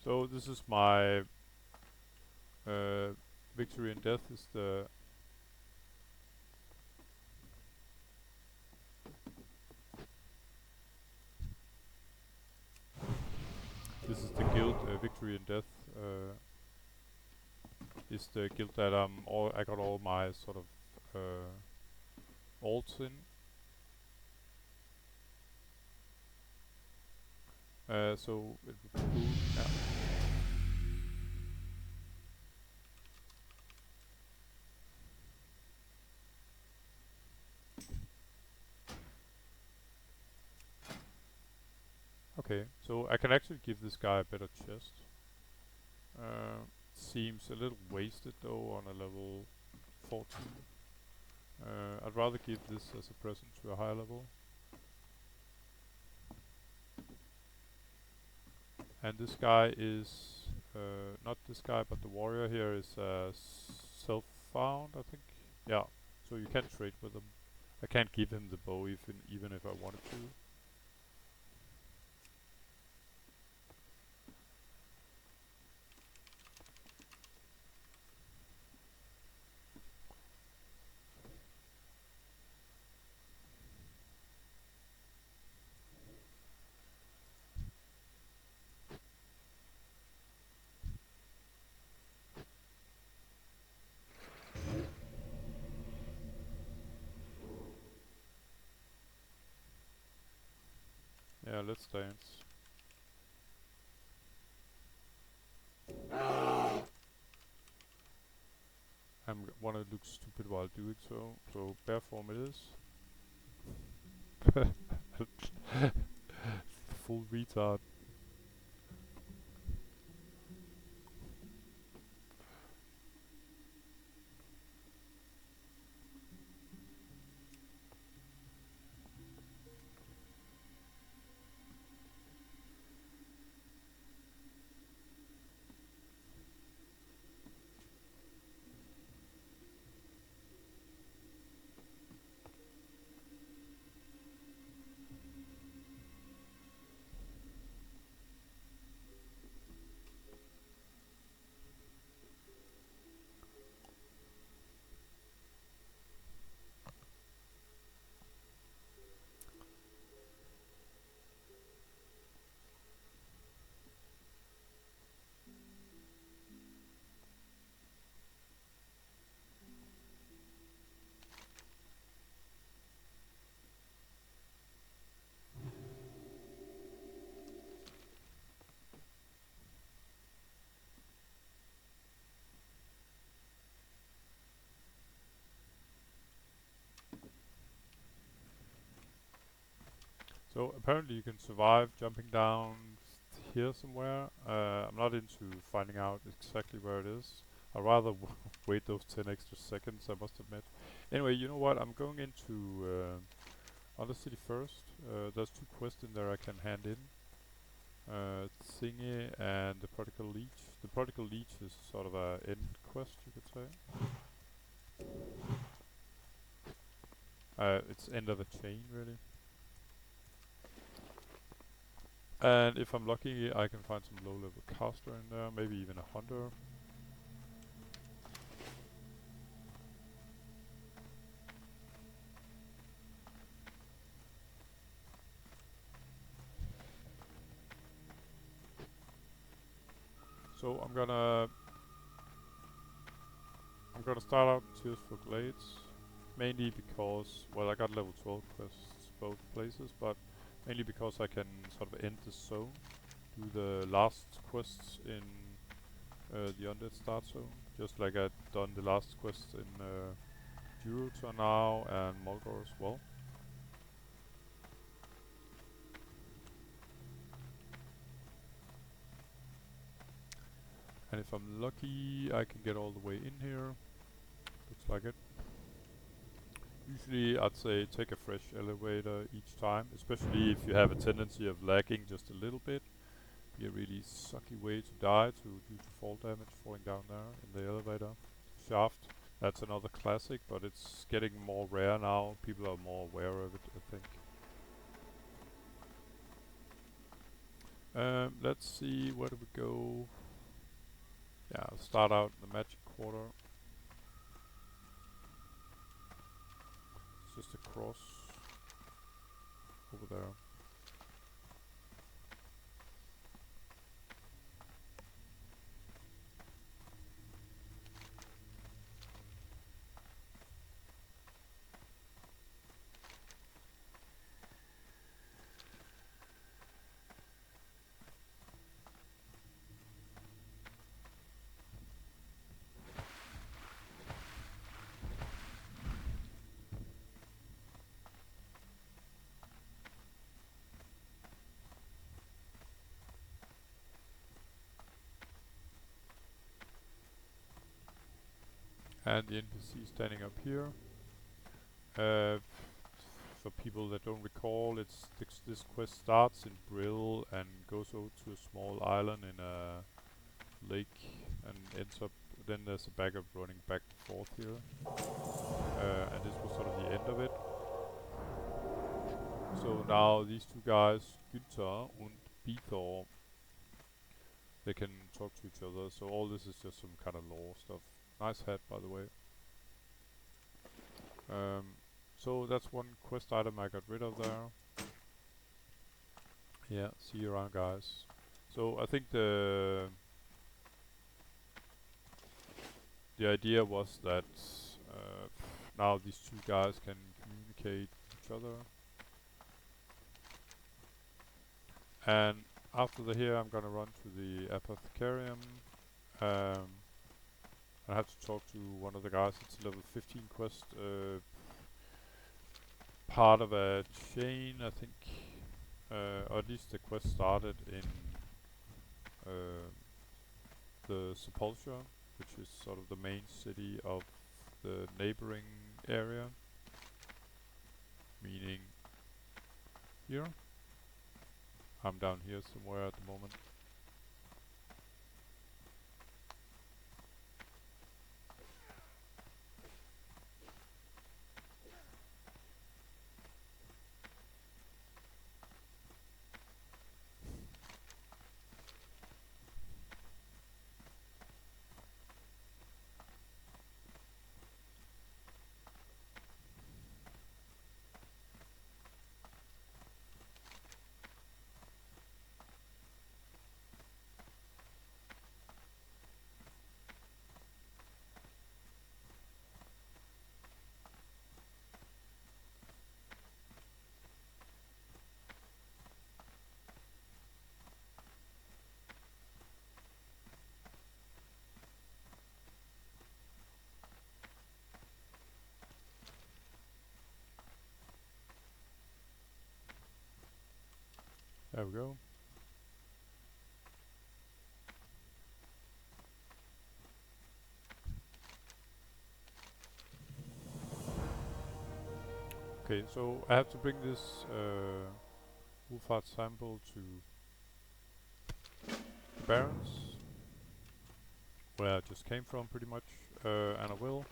So this is my Victory and Death is the this is the guild. Victory and Death is the guild that I got all my sort of alts in. So it would be cool. Yeah. Okay, so I can actually give this guy a better chest. Seems a little wasted though on a level 14. I'd rather give this as a present to a higher level. And this guy is not this guy, but the warrior here is self-found, I think. Yeah. So you can trade with him. I can't give him the bow even if I wanted to. Yeah, let's dance. Wanna look stupid while doing so. So bear form it is. Full retard. So apparently you can survive jumping down here somewhere. I'm not into finding out exactly where it is. I'd rather wait those 10 extra seconds, I must admit. Anyway, you know what? I'm going into Undercity first. There's 2 quests in there I can hand in. Thingy and the Prodigal Leech. The Prodigal Leech is sort of a end quest, you could say. It's end of a chain, really. And if I'm lucky, I can find some low-level caster in there, maybe even a hunter. So I'm gonna start out in Tears for Glades, mainly because, well, I got level 12 quests both places, but mainly because I can sort of end the zone, do the last quests in the Undead Start Zone, just like I've done the last quests in Durotar now and Moldor as well. And if I'm lucky, I can get all the way in here. Looks like it. Usually I'd say take a fresh elevator each time, especially if you have a tendency of lagging just a little bit. Be a really sucky way to die due to fall damage falling down there in the elevator shaft. That's another classic, but it's getting more rare now. People are more aware of it, I think. Let's see, where do we go? Yeah, I'll start out in the Magic Quarter. It's just a cross over there. and the NPC standing up here. Uh, for people that don't recall, this quest starts in Brill and goes over to a small island in a lake and ends up. Then there's a backup running back and forth here, and this was sort of the end of it. So now these two guys, Günther and Bethor, they can talk to each other. So all this is just some kind of lore stuff. Nice hat, by the way. So that's one quest item I got rid of there. Yeah, see you around, guys. So I think the idea was that now these two guys can communicate with each other. And after here I'm gonna run to the Apothecarium. I have to talk to one of the guys. It's a level 15 quest, part of a chain, I think. Or at least the quest started in the Sepulchre, which is sort of the main city of the neighboring area. Meaning here. I'm down here somewhere at the moment. There we go. Okay, so I have to bring this Wolfart sample to the Barrens, where I just came from pretty much, and I will.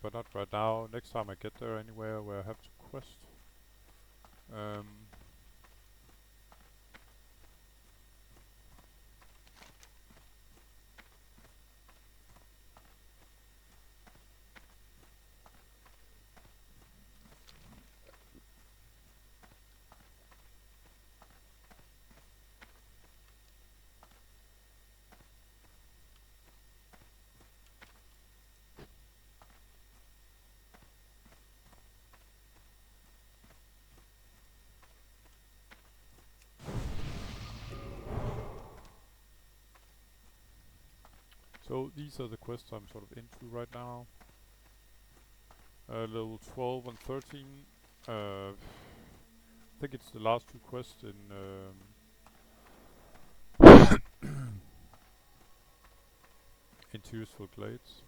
But not right now. Next time I get there anywhere where I have to quest. So these are the quests I'm sort of into right now. Level 12 and 13. I think it's the last two quests in in Tearsful Glades.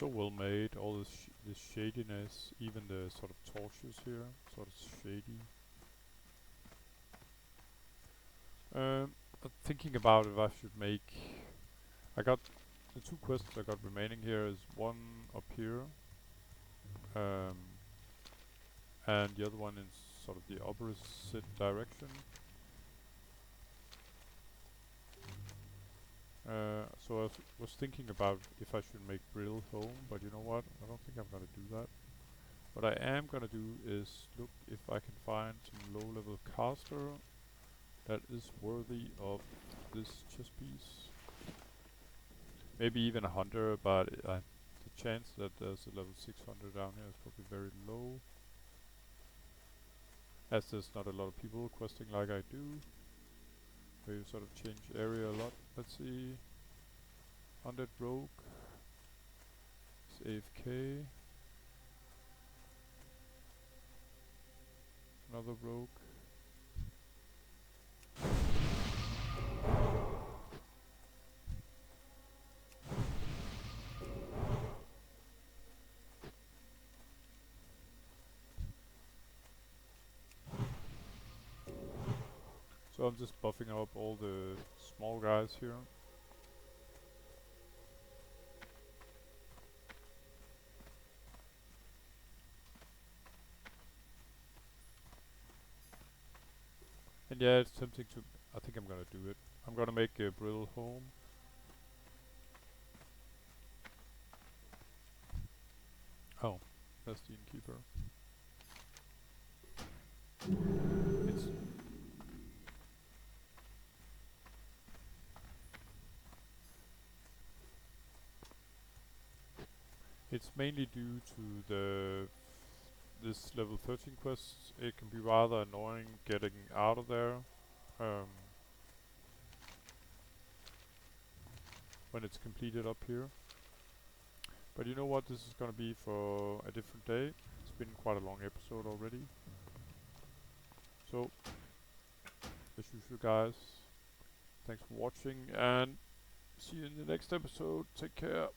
So well made, all this shadiness, even the sort of torches here, sort of shady. I'm thinking about if I should make... I got the 2 quests I got remaining here is one up here, and the other one in sort of the opposite direction. So I was thinking about if I should make Brill home, but you know what? I don't think I'm gonna do that. What I am gonna do is look if I can find some low-level caster that is worthy of this chess piece. Maybe even a hunter, but the chance that there's a level 600 down here is probably very low, as there's not a lot of people questing like I do, where you sort of change area a lot. Let's see. 100 rogue is AFK. Another rogue. So I'm just buffing up all the small guys here. And yeah, it's tempting to... I think I'm gonna do it. I'm gonna make a Brill home. Oh, that's the innkeeper. It's mainly due to this level 13 quests. It can be rather annoying getting out of there when it's completed up here. But you know what, this is gonna be for a different day. It's been quite a long episode already. So, as usual guys, thanks for watching and see you in the next episode. Take care.